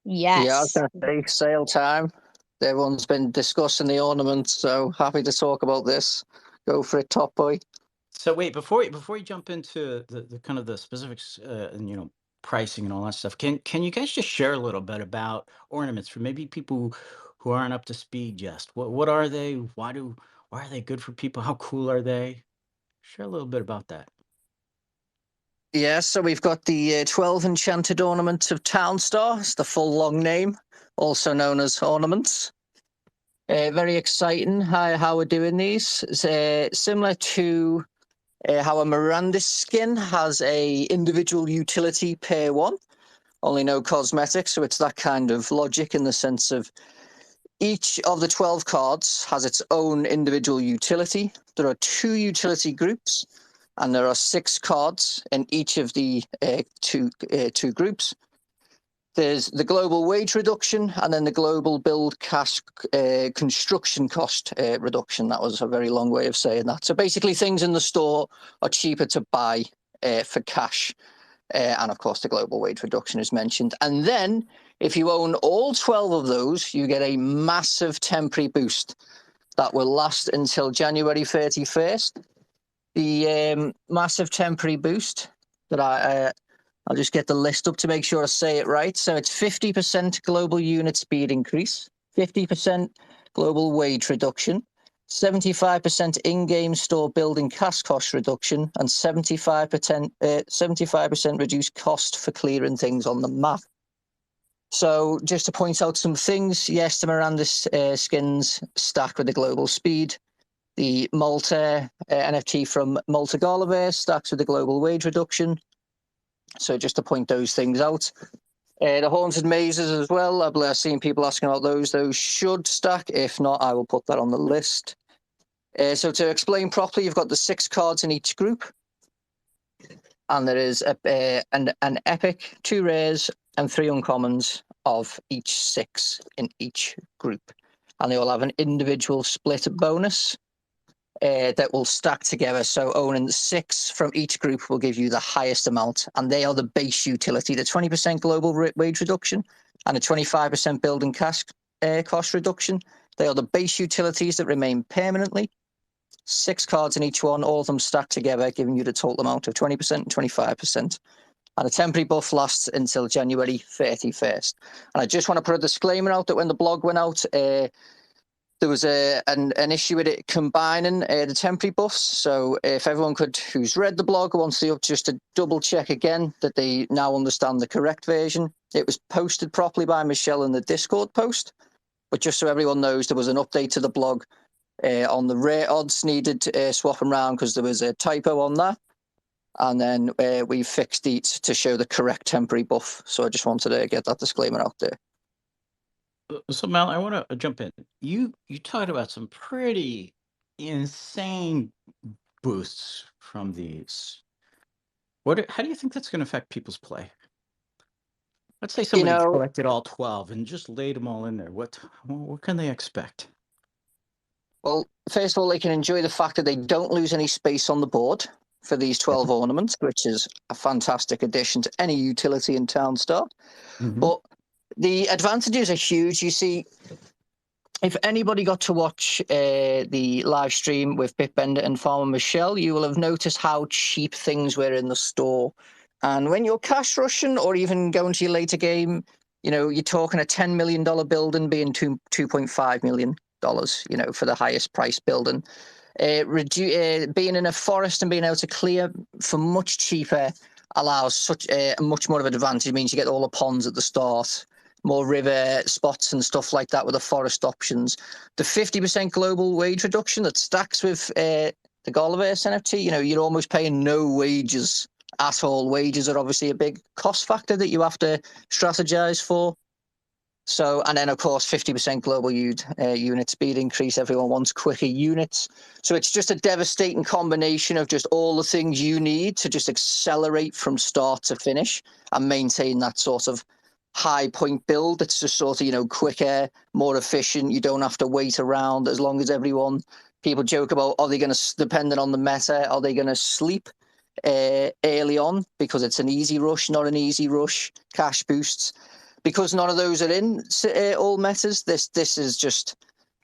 Speaker 5: Yeah, I was
Speaker 3: Yes.
Speaker 5: going to say sale time. Everyone's been discussing the ornaments, so happy to talk about this. Go for it, top boy.
Speaker 1: So wait, before you jump into the kind of the specifics and pricing and all that stuff, can you guys just share a little bit about ornaments for maybe people who aren't up to speed just? What are they? Why are they good for people? How cool are they? Share a little bit about that.
Speaker 5: Yeah, so we've got the 12 Enchanted Ornaments of Townstar. It's the full long name, also known as ornaments. Very exciting how we're doing these. It's similar to How a Mirandis skin has a individual utility pair 1, only no cosmetics. So it's that kind of logic in the sense of each of the 12 cards has its own individual utility. There are 2 utility groups, and there are 6 cards in each of the two groups. There's the global wage reduction and then the global build cash construction cost reduction. That was a very long way of saying that. So basically, things in the store are cheaper to buy for cash. And of course, the global wage reduction is mentioned. And then, if you own all 12 of those, you get a massive temporary boost that will last until January 31st. The massive temporary boost that I'll just get the list up to make sure I say it right. So it's 50% global unit speed increase, 50% global wage reduction, 75% in-game store building cash cost reduction, and 75% reduced cost for clearing things on the map. So just to point out some things, yes, the Miranda skins stack with the global speed. The Malta NFT from Malta Gala stacks with the global wage reduction. So just to point those things out. The Haunted Mazes as well. I've seen people asking about those. Those should stack. If not, I will put that on the list. So to explain properly, you've got the 6 cards in each group. And there is an epic, 2 rares, and 3 uncommons of each 6 in each group. And they all have an individual split bonus that will stack together. So owning 6 from each group will give you the highest amount. And they are the base utility, the 20% global wage reduction and a 25% building cost reduction. They are the base utilities that remain permanently. 6 cards in each one, all of them stacked together, giving you the total amount of 20% and 25%. And a temporary buff lasts until January 31st. And I just want to put a disclaimer out that when the blog went out, there was an issue with it combining the temporary buffs. So if everyone who's read the blog, wants to just to double check again that they now understand the correct version. It was posted properly by Michelle in the Discord post. But just so everyone knows, there was an update to the blog on the rare odds needed swapping around because there was a typo on that. And then we fixed it to show the correct temporary buff. So I just wanted to get that disclaimer out there.
Speaker 1: So Mel, I want to jump in. You talked about some pretty insane boosts from these. How do you think that's going to affect people's play? Let's say somebody collected all 12 and just laid them all in there. What can they expect?
Speaker 5: Well, first of all, they can enjoy the fact that they don't lose any space on the board for these 12 ornaments, which is a fantastic addition to any utility in Townstar. But the advantages are huge. You see, if anybody got to watch the live stream with Bitbender and Farmer Michelle, you will have noticed how cheap things were in the store. And when you're cash rushing or even going to your later game, you're talking a $10 million building being $2.5 million, for the highest price building. Being in a forest and being able to clear for much cheaper allows such a much more of an advantage. It means you get all the ponds at the start, more river spots and stuff like that with the forest options. The 50% global wage reduction that stacks with the Galaverse NFT, you're almost paying no wages at all. Wages are obviously a big cost factor that you have to strategize for. So, and then of course, 50% global unit speed increase. Everyone wants quicker units. So it's just a devastating combination of just all the things you need to just accelerate from start to finish and maintain that sort of high point build. It's just sort of, quicker, more efficient. You don't have to wait around as long as people joke about, are they going to, depending on the meta, are they going to sleep early on because it's an easy rush, not an easy rush, cash boosts. Because none of those are in all metas, this is just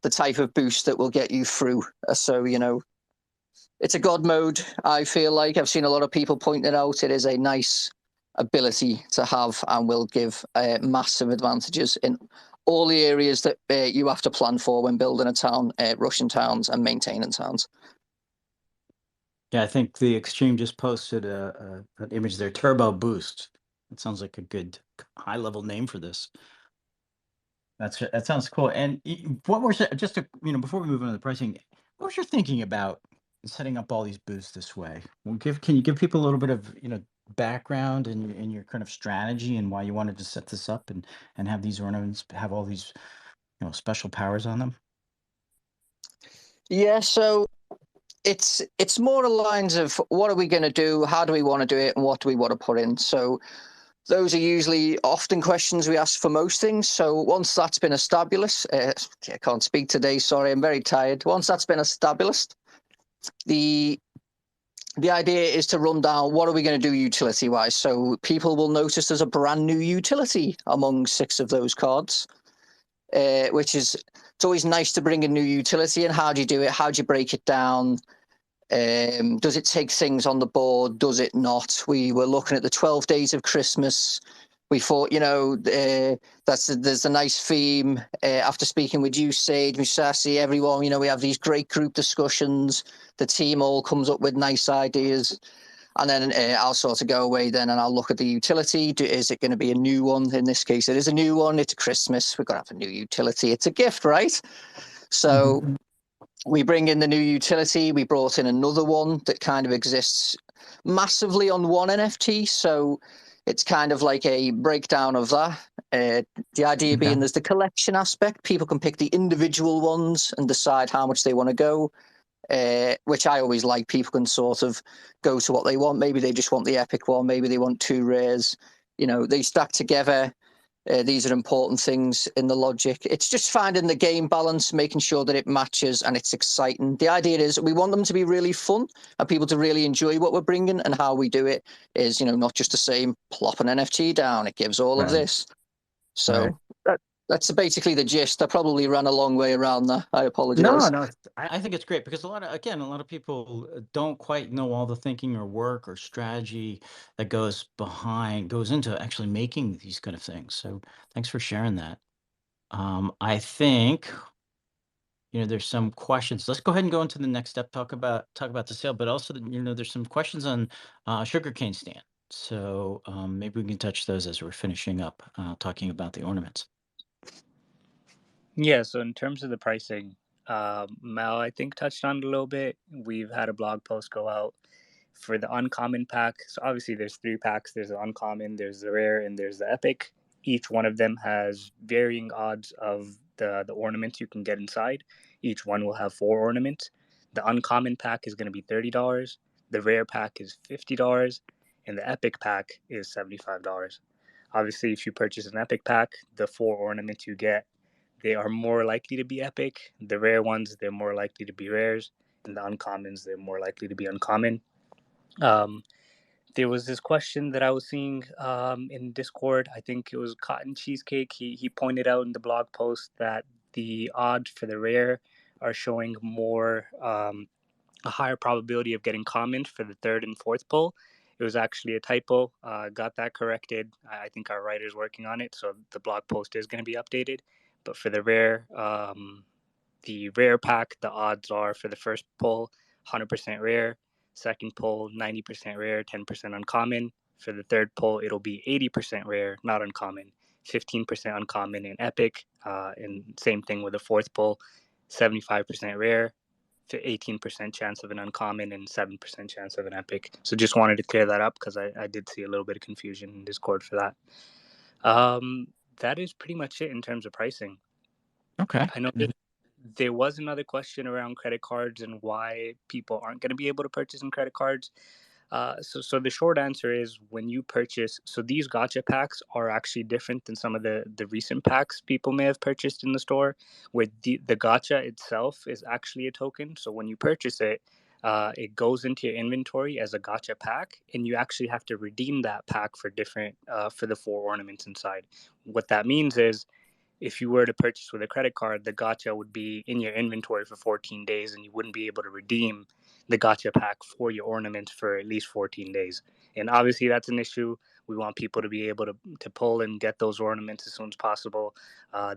Speaker 5: the type of boost that will get you through. So, it's a god mode, I feel like. I've seen a lot of people point it out. It is a nice ability to have and will give massive advantages in all the areas that you have to plan for when building a town, rushing towns and maintaining towns.
Speaker 1: Yeah, I think the Extreme just posted an image there, Turbo Boost. It sounds like a good high-level name for this. That sounds cool. And what was just to, before we move on to the pricing, what was your thinking about setting up all these booths this way? Can you give people a little bit of background and your kind of strategy and why you wanted to set this up and have these ornaments have all these special powers on them?
Speaker 5: Yeah, so it's more the lines of what are we going to do, how do we want to do it, and what do we want to put in. So those are usually often questions we ask for most things. So once that's been established, I can't speak today, sorry, I'm very tired. Once that's been established, the idea is to run down what are we going to do utility wise. So people will notice there's a brand new utility among 6 of those cards, which is, it's always nice to bring a new utility in. How do you do it? How do you break it down? Does it take things on the board? Does it not? We were looking at the 12 Days of Christmas. We thought, there's a nice theme. After speaking with you, Sage, Musasi, everyone, we have these great group discussions. The team all comes up with nice ideas. And then I'll sort of go away then and I'll look at the utility. Is it going to be a new one? In this case, it is a new one. It's Christmas. We've got to have a new utility. It's a gift, right? So we bring in the new utility. We brought in another one that kind of exists massively on one NFT. So it's kind of like a breakdown of that. The idea being there's the collection aspect. People can pick the individual ones and decide how much they want to go. Which I always like. People can sort of go to what they want. Maybe they just want the epic one. Maybe they want 2 rares. They stack together. These are important things in the logic. It's just finding the game balance, making sure that it matches and it's exciting. The idea is we want them to be really fun and people to really enjoy what we're bringing, and how we do it is, not just the same plop an NFT down. It gives all of this. So that's basically the gist. I probably ran a long way around that. I apologize.
Speaker 1: No, I think it's great because a lot of people don't quite know all the thinking or work or strategy that goes into actually making these kind of things. So thanks for sharing that. I think there's some questions. Let's go ahead and go into the next step. Talk about the sale, but also there's some questions on sugarcane stand. So maybe we can touch those as we're finishing up talking about the ornaments.
Speaker 7: Yeah, so in terms of the pricing, Mel, I think, touched on it a little bit. We've had a blog post go out for the uncommon pack. So obviously there's 3 packs. There's the uncommon, there's the rare, and there's the epic. Each one of them has varying odds of the ornaments you can get inside. Each one will have 4 ornaments. The uncommon pack is going to be $30. The rare pack is $50. And the epic pack is $75. Obviously, if you purchase an epic pack, the 4 ornaments you get, they are more likely to be epic. The rare ones, they're more likely to be rares. And the uncommons, they're more likely to be uncommon. There was this question that I was seeing in Discord. I think it was Cotton Cheesecake. He pointed out in the blog post that the odds for the rare are showing more a higher probability of getting commons for the 3rd and 4th pull. It was actually a typo. Got that corrected. I think our writer's working on it, so the blog post is going to be updated. But for the rare pack, the odds are for the first pull 100% rare, second pull 90% rare, 10% uncommon. For the third pull, it'll be 80% rare, not uncommon, 15% uncommon and epic, and same thing with the fourth pull, 75% rare, 18% chance of an uncommon, and 7% chance of an epic. So just wanted to clear that up because I did see a little bit of confusion in Discord for that. That is pretty much it in terms of pricing.
Speaker 1: Okay.
Speaker 7: I know there was another question around credit cards and why people aren't going to be able to purchase in credit cards. So the short answer is when you purchase, so these gacha packs are actually different than some of the recent packs people may have purchased in the store, where the gacha itself is actually a token. So when you purchase it, it goes into your inventory as a gacha pack, and you actually have to redeem that pack for for the 4 ornaments inside. What that means is, if you were to purchase with a credit card, the gacha would be in your inventory for 14 days and you wouldn't be able to redeem the gacha pack for your ornament for at least 14 days. And obviously that's an issue. We want people to be able to pull and get those ornaments as soon as possible.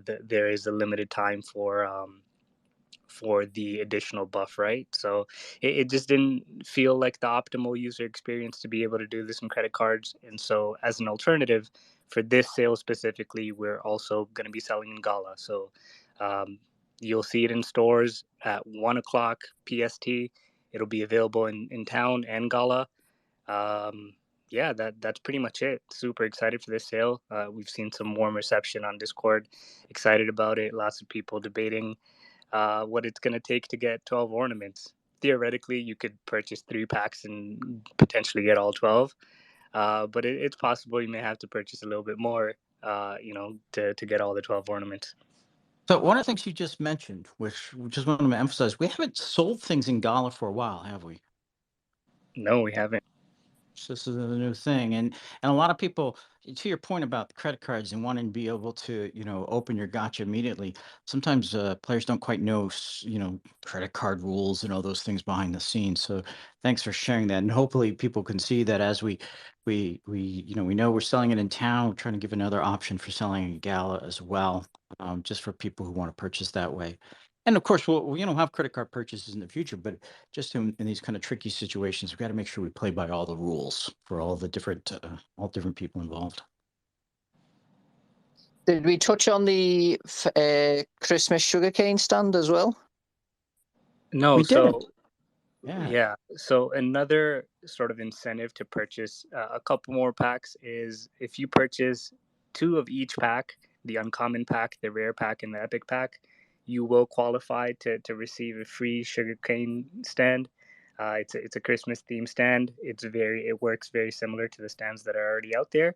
Speaker 7: There is a limited time for the additional buff, right? So it just didn't feel like the optimal user experience to be able to do this in credit cards. And so as an alternative for this sale specifically, we're also going to be selling in Gala. So you'll see it in stores at 1 o'clock PST. It'll be available in town and Gala. Yeah, that's pretty much it. Super excited for this sale. We've seen some warm reception on Discord. Excited about it. Lots of people debating what it's going to take to get 12 ornaments. Theoretically, you could purchase 3 packs and potentially get all 12. But it's possible you may have to purchase a little bit more, to get all the 12 ornaments.
Speaker 1: So one of the things you just mentioned, which we just want to emphasize, we haven't sold things in Gala for a while, have we?
Speaker 7: No, we haven't.
Speaker 1: So this is a new thing, and a lot of people, to your point about the credit cards and wanting to be able to, open your gotcha immediately. Sometimes players don't quite know, credit card rules and all those things behind the scenes. So thanks for sharing that, and hopefully people can see that as we know we're selling it in town. We're trying to give another option for selling a Gala as well, just for people who want to purchase that way. And of course, we'll have credit card purchases in the future, but just in these kind of tricky situations, we've got to make sure we play by all the rules for all different people involved.
Speaker 5: Did we touch on the Christmas sugarcane stand as well?
Speaker 7: No,
Speaker 1: We
Speaker 7: so
Speaker 1: didn't. Yeah.
Speaker 7: yeah. So another sort of incentive to purchase a couple more packs is if you purchase 2 of each pack, the uncommon pack, the rare pack, and the epic pack, you will qualify to receive a free sugarcane stand. It's a Christmas themed stand. It works very similar to the stands that are already out there.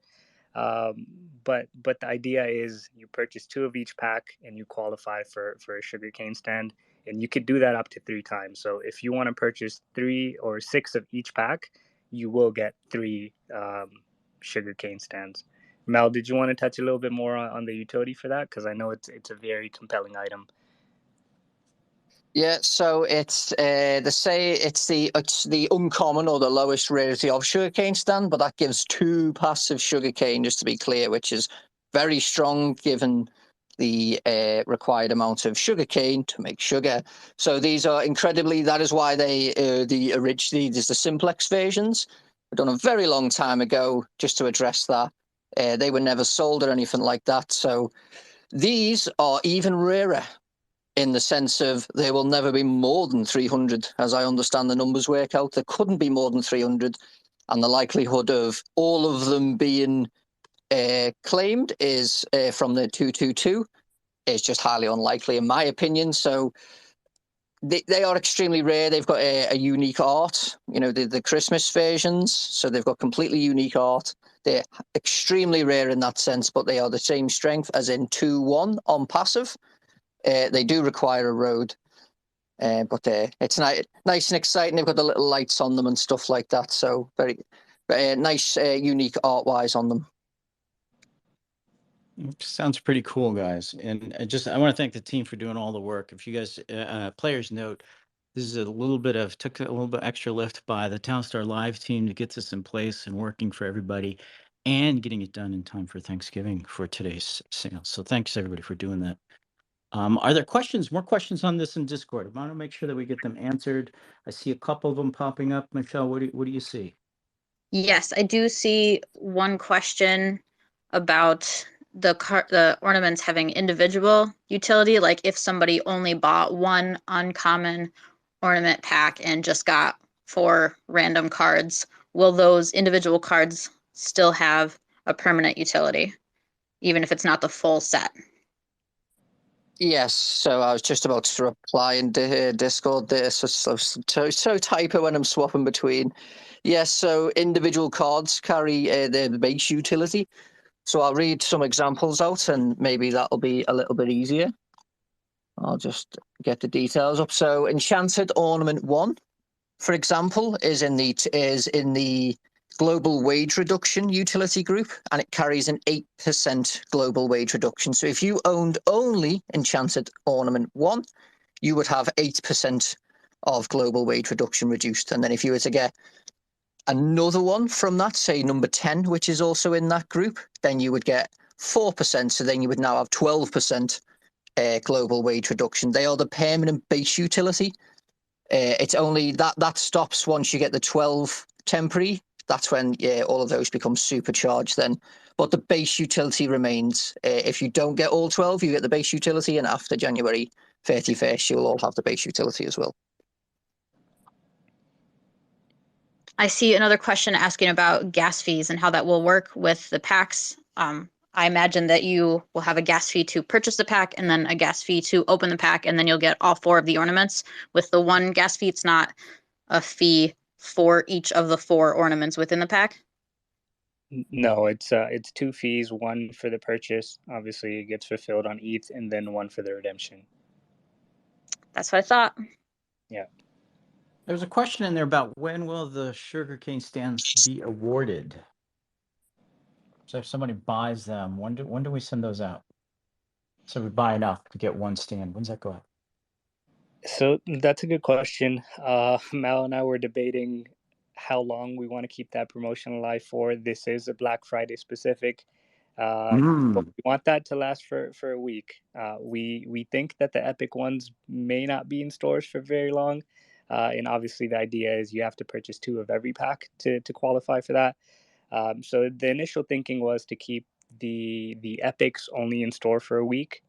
Speaker 7: But the idea is you purchase 2 of each pack and you qualify for a sugarcane stand, and you could do that up to 3 times. So if you want to purchase 3 or 6 of each pack, you will get 3 sugarcane stands. Mel, did you want to touch a little bit more on the utility for that? Because I know it's a very compelling item.
Speaker 5: Yeah, so it's the uncommon or the lowest rarity of sugarcane stand, but that gives 2 passive sugarcane, just to be clear, which is very strong given the required amount of sugarcane to make sugar. So these are incredibly. That is why there's the simplex versions. Were done a very long time ago just to address that. They were never sold or anything like that. So these are even rarer, in the sense of there will never be more than 300, as I understand the numbers work out. There couldn't be more than 300, and the likelihood of all of them being claimed is from the 222 is just highly unlikely, in my opinion. So they are extremely rare. They've got a unique art, the Christmas versions, so they've got completely unique art. They're extremely rare in that sense, but they are the same strength as in 2-1 on passive. They do require a road, but it's nice and exciting. They've got the little lights on them and stuff like that. So very nice, unique art-wise on them.
Speaker 1: Sounds pretty cool, guys. And I want to thank the team for doing all the work. If you guys, players note, this is took a little bit extra lift by the Townstar Live team to get this in place and working for everybody and getting it done in time for Thanksgiving for today's sale. So thanks everybody for doing that. Are there more questions on this in Discord? I want to make sure that we get them answered. I see a couple of them popping up. Michelle, what do you see?
Speaker 3: Yes, I do see one question about the ornaments having individual utility, like if somebody only bought one uncommon ornament pack and just got 4 random cards, will those individual cards still have a permanent utility, even if it's not the full set?
Speaker 5: Yes, so I was just about to reply in Discord there, so typo when I'm swapping between. Yes, so individual cards carry their base utility. So I'll read some examples out, and maybe that'll be a little bit easier. I'll just get the details up. So Enchanted Ornament 1, for example, is in the global wage reduction utility group, and it carries an 8% global wage reduction. So if you owned only Enchanted Ornament 1, you would have 8% of global wage reduction reduced. And then if you were to get another one from that, say number 10, which is also in that group, then you would get 4%. So then you would now have 12% global wage reduction. They are the permanent base utility. It's only that stops once you get the 12 temporary. That's when all of those become supercharged then. But the base utility remains. If you don't get all 12, you get the base utility, and after January 31st, you'll all have the base utility as well.
Speaker 3: I see another question asking about gas fees and how that will work with the packs. I imagine that you will have a gas fee to purchase the pack and then a gas fee to open the pack, and then you'll get all 4 of the ornaments. With the one gas fee, it's not a fee for each of the 4 ornaments within the pack.
Speaker 7: No, it's 2 fees, one for the purchase, obviously it gets fulfilled on ETH, and then one for the redemption.
Speaker 3: That's what I thought.
Speaker 7: Yeah.
Speaker 1: There was a question in there about when will the sugarcane stands be awarded? So if somebody buys them, when do we send those out? So we buy enough to get one stand. When does that go out?
Speaker 7: So that's a good question. Mal and I were debating how long we want to keep that promotion alive for. This is a Black Friday specific, but we want that to last for a week. We think that the epic ones may not be in stores for very long, and obviously the idea is you have to purchase 2 of every pack to qualify for that. So the initial thinking was to keep the epics only in store for a week,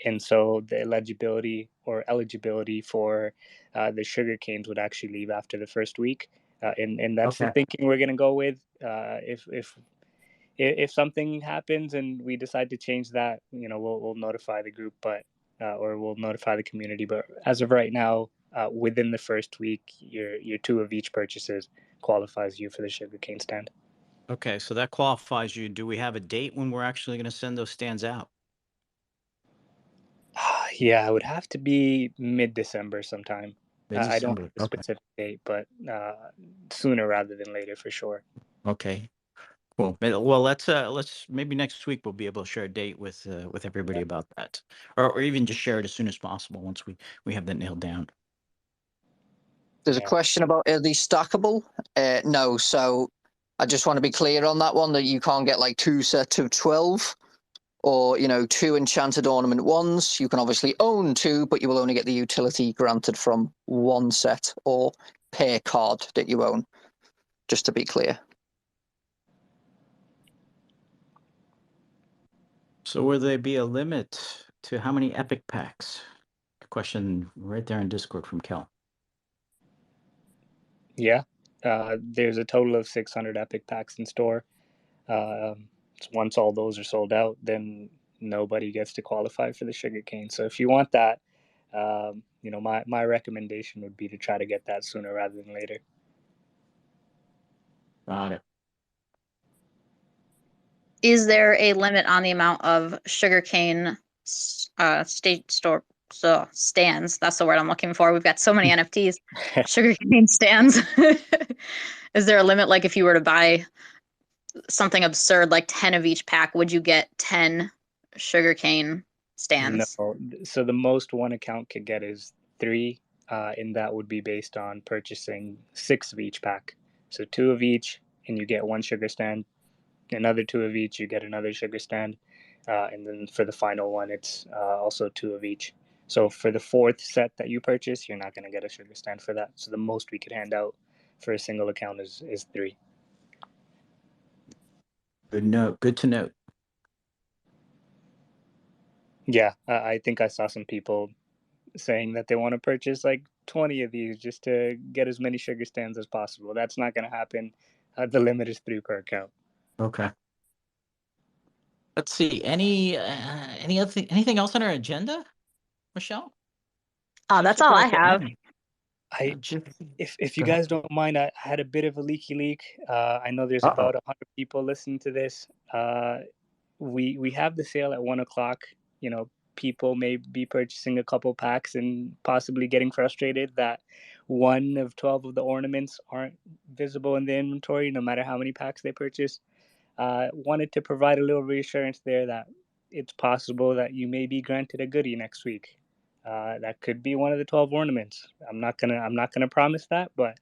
Speaker 7: and so the eligibility for the sugar canes would actually leave after the first week, and that's the thinking we're gonna go with. If something happens and we decide to change that, we'll notify the group, but or we'll notify the community. But as of right now, within the first week, your 2 of each purchases qualifies you for the sugarcane stand.
Speaker 1: Okay, so that qualifies you. Do we have a date when we're actually going to send those stands out?
Speaker 7: Yeah, it would have to be mid-December sometime. I don't
Speaker 1: Mid-December.
Speaker 7: have a
Speaker 1: Okay.
Speaker 7: specific date, but sooner rather than later for sure.
Speaker 1: Okay. Cool. Well, let's maybe next week we'll be able to share a date with everybody
Speaker 7: Yeah.
Speaker 1: about that, or even just share it as soon as possible once we have that nailed down.
Speaker 5: There's a
Speaker 7: Yeah.
Speaker 5: question about are these stackable? No. So I just want to be clear on that one that you can't get like 2 sets of 12 or 2 enchanted ornament ones. You can obviously own 2, but you will only get the utility granted from 1 set or per card that you own. Just to be clear.
Speaker 1: So will there be a limit to how many epic packs? Question right there in Discord from Kel.
Speaker 7: Yeah. There's a total of 600 epic packs in store. Once all those are sold out, then nobody gets to qualify for the sugarcane. So if you want that, my recommendation would be to try to get that sooner rather than later.
Speaker 1: Got it.
Speaker 3: Is there a limit on the amount of sugarcane state store stands? That's the word I'm looking for. We've got so many NFTs. Sugarcane stands. Is there a limit? Like if you were to buy something absurd like 10 of each pack, would you get 10 sugarcane stands?
Speaker 7: No. So the most one account could get is 3, and that would be based on purchasing 6 of each pack. So 2 of each, and you get 1 sugar stand. Another 2 of each, you get another sugar stand. And then for the final one, it's also 2 of each. So for the 4th set that you purchase, you're not going to get a sugar stand for that. So the most we could hand out for a single account is 3.
Speaker 1: Good note. Good to note.
Speaker 7: Yeah, I think I saw some people saying that they want to purchase like 20 of these just to get as many sugar stands as possible. That's not going to happen. The limit is 3 per account.
Speaker 1: Okay. Let's see. Anything else on our agenda, Michelle?
Speaker 3: That's all I have.
Speaker 7: If you guys don't mind, I had a bit of a leaky leak. I know there's about 100 people listening to this. We have the sale at 1:00. People may be purchasing a couple packs and possibly getting frustrated that 1 of 12 of the ornaments aren't visible in the inventory, no matter how many packs they purchase. Wanted to provide a little reassurance there that it's possible that you may be granted a goodie next week. That could be one of the 12 ornaments. I'm not gonna promise that, but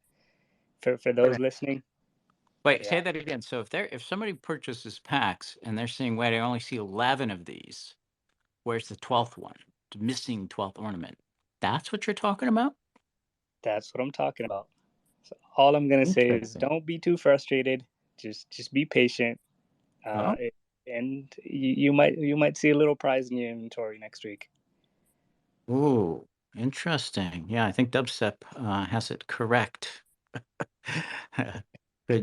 Speaker 7: for those listening,
Speaker 1: Wait,
Speaker 7: yeah.
Speaker 1: say that again. So if somebody purchases packs and they're saying, "Wait, I only see 11 of these. Where's the 12th one? The missing 12th ornament." That's what you're talking about?
Speaker 7: That's what I'm talking about. So all I'm gonna say is
Speaker 1: Interesting.
Speaker 7: don't be too frustrated. Just be patient,
Speaker 1: Oh.
Speaker 7: and you might see a little prize in your inventory next week.
Speaker 1: Ooh, interesting. Yeah, I think Dubstep has it correct.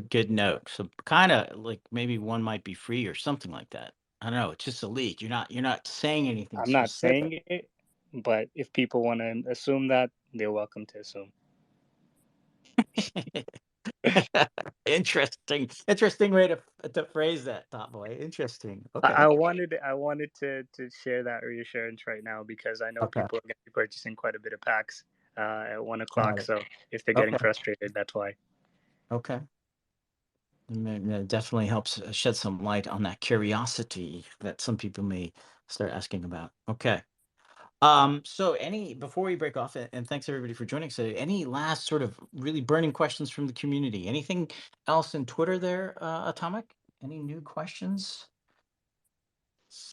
Speaker 1: Good note. So kind of like maybe one might be free or something like that. I don't know. It's just a leak. You're not saying anything
Speaker 7: I'm not
Speaker 1: specific.
Speaker 7: saying it, but if people want to assume that, they're welcome to assume.
Speaker 1: Interesting way to phrase that, Top Boy. Interesting.
Speaker 7: I,
Speaker 1: Okay.
Speaker 7: I wanted I wanted to share that reassurance right now because I know
Speaker 1: Okay.
Speaker 7: people are going to be purchasing quite a bit of packs at 1 o'clock.
Speaker 1: Got it.
Speaker 7: So if they're getting
Speaker 1: Okay.
Speaker 7: frustrated, that's why.
Speaker 1: Okay. That definitely helps shed some light on that curiosity that some people may start asking about. Okay. So any before we break off, and thanks everybody for joining. So any last sort of really burning questions from the community? Anything else in Twitter there, Atomic? Any new questions?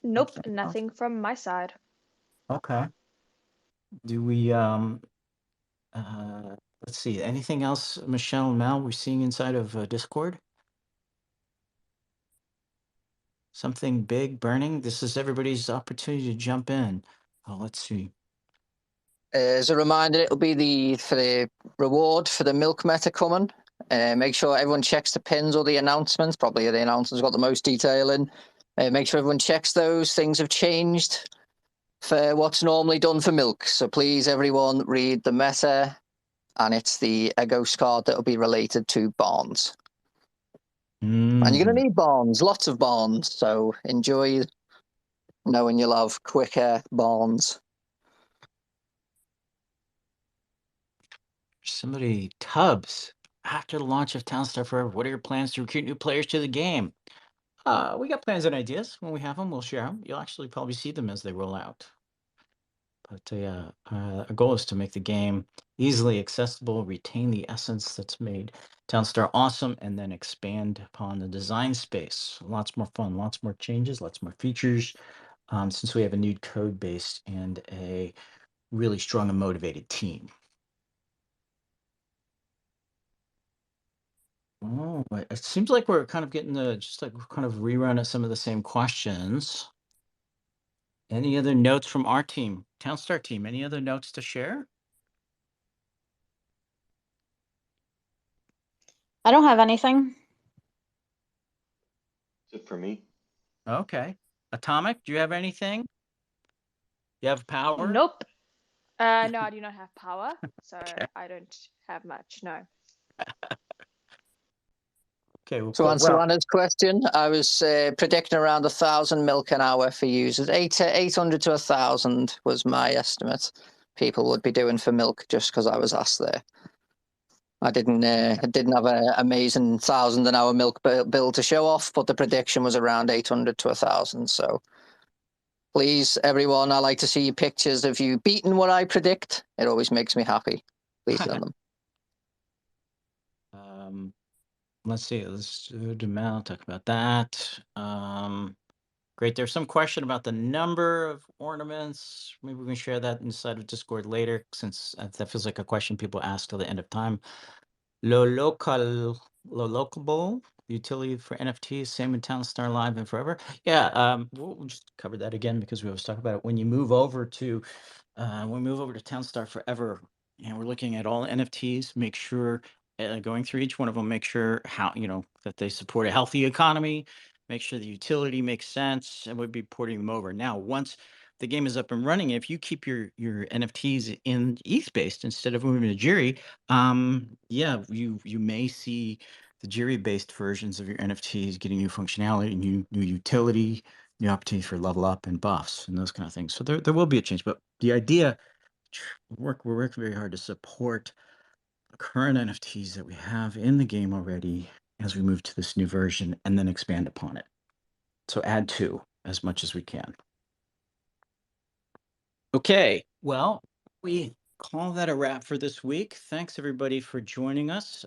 Speaker 6: Nope,
Speaker 1: Something else?
Speaker 6: nothing from my side.
Speaker 1: Okay. Do we let's see, anything else, Michelle and Mal, we're seeing inside of Discord? Something big burning? This is everybody's opportunity to jump in. Oh, let's see.
Speaker 5: As a reminder, it'll be for the reward for the milk meta coming. Make sure everyone checks the pins or the announcements. Probably the announcements got the most detail in. Make sure everyone checks those. Things have changed for what's normally done for milk. So please, everyone, read the meta, and it's a ghost card that will be related to Barnes. And you're going to need Barnes, lots of Barnes. So enjoy knowing you'll have quicker Barnes.
Speaker 1: Somebody, Tubbs, after the launch of Townstar Forever, what are your plans to recruit new players to the game? We got plans and ideas. When we have them, we'll share them. You'll actually probably see them as they roll out. But yeah, our goal is to make the game easily accessible, retain the essence that's made Townstar awesome, and then expand upon the design space. Lots more fun, lots more changes, lots more features. Since we have a new code base and a really strong and motivated team. Oh, it seems like we're kind of getting just like kind of rerun of some of the same questions. Any other notes from our team, Townstar team? Any other notes to share?
Speaker 3: I don't have anything.
Speaker 2: Is it for me?
Speaker 1: Okay. Atomic, do you have anything? You have power?
Speaker 6: Nope. No, I do not have power, so
Speaker 1: Okay.
Speaker 6: I don't have much. No.
Speaker 1: Okay, well,
Speaker 5: To
Speaker 1: cool.
Speaker 5: answer
Speaker 1: Well,
Speaker 5: Anna's question, I was predicting around 1,000 milk an hour for users. 800 to 1,000 was my estimate. People would be doing for milk just because I was asked there. I didn't have an amazing 1,000 an hour milk bill to show off, but the prediction was around 800 to 1,000. So please, everyone, I like to see pictures of you beating what I predict. It always makes me happy. Please send them.
Speaker 1: let's see. Let's do Mal talk about that. Great. There's some question about the number of ornaments. Maybe we can share that inside of Discord later, since that feels like a question people ask till the end of time. Lo locable utility for NFTs, same in Townstar Live and Forever. Yeah, we'll just cover that again because we always talk about it. When you move over to Townstar Forever, and we're looking at all NFTs, make sure going through each one of them, make sure how that they support a healthy economy, make sure the utility makes sense, and we'll be porting them over. Now, once the game is up and running, if you keep your NFTs in ETH based instead of moving to Jiri, yeah, you may see the Jiri based versions of your NFTs getting new functionality, new utility, new opportunities for level up and buffs and those kind of things. So there will be a change, but the idea, we're working very hard to support the current NFTs that we have in the game already as we move to this new version and then expand upon it. So add to as much as we can. Okay, well, we call that a wrap for this week. Thanks everybody for joining us,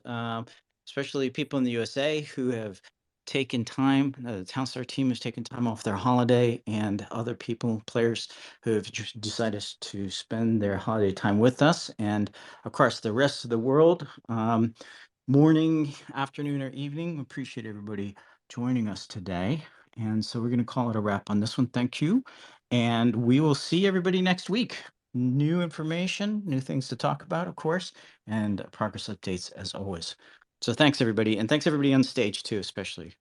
Speaker 1: especially people in the USA who have taken time. The Townstar team has taken time off their holiday, and other people, players who have just decided to spend their holiday time with us. And of course, the rest of the world, morning, afternoon, or evening. Appreciate everybody joining us today. And so we're going to call it a wrap on this one. Thank you. And we will see everybody next week. New information, new things to talk about, of course, and progress updates as always. So thanks everybody, and thanks everybody on stage too, especially.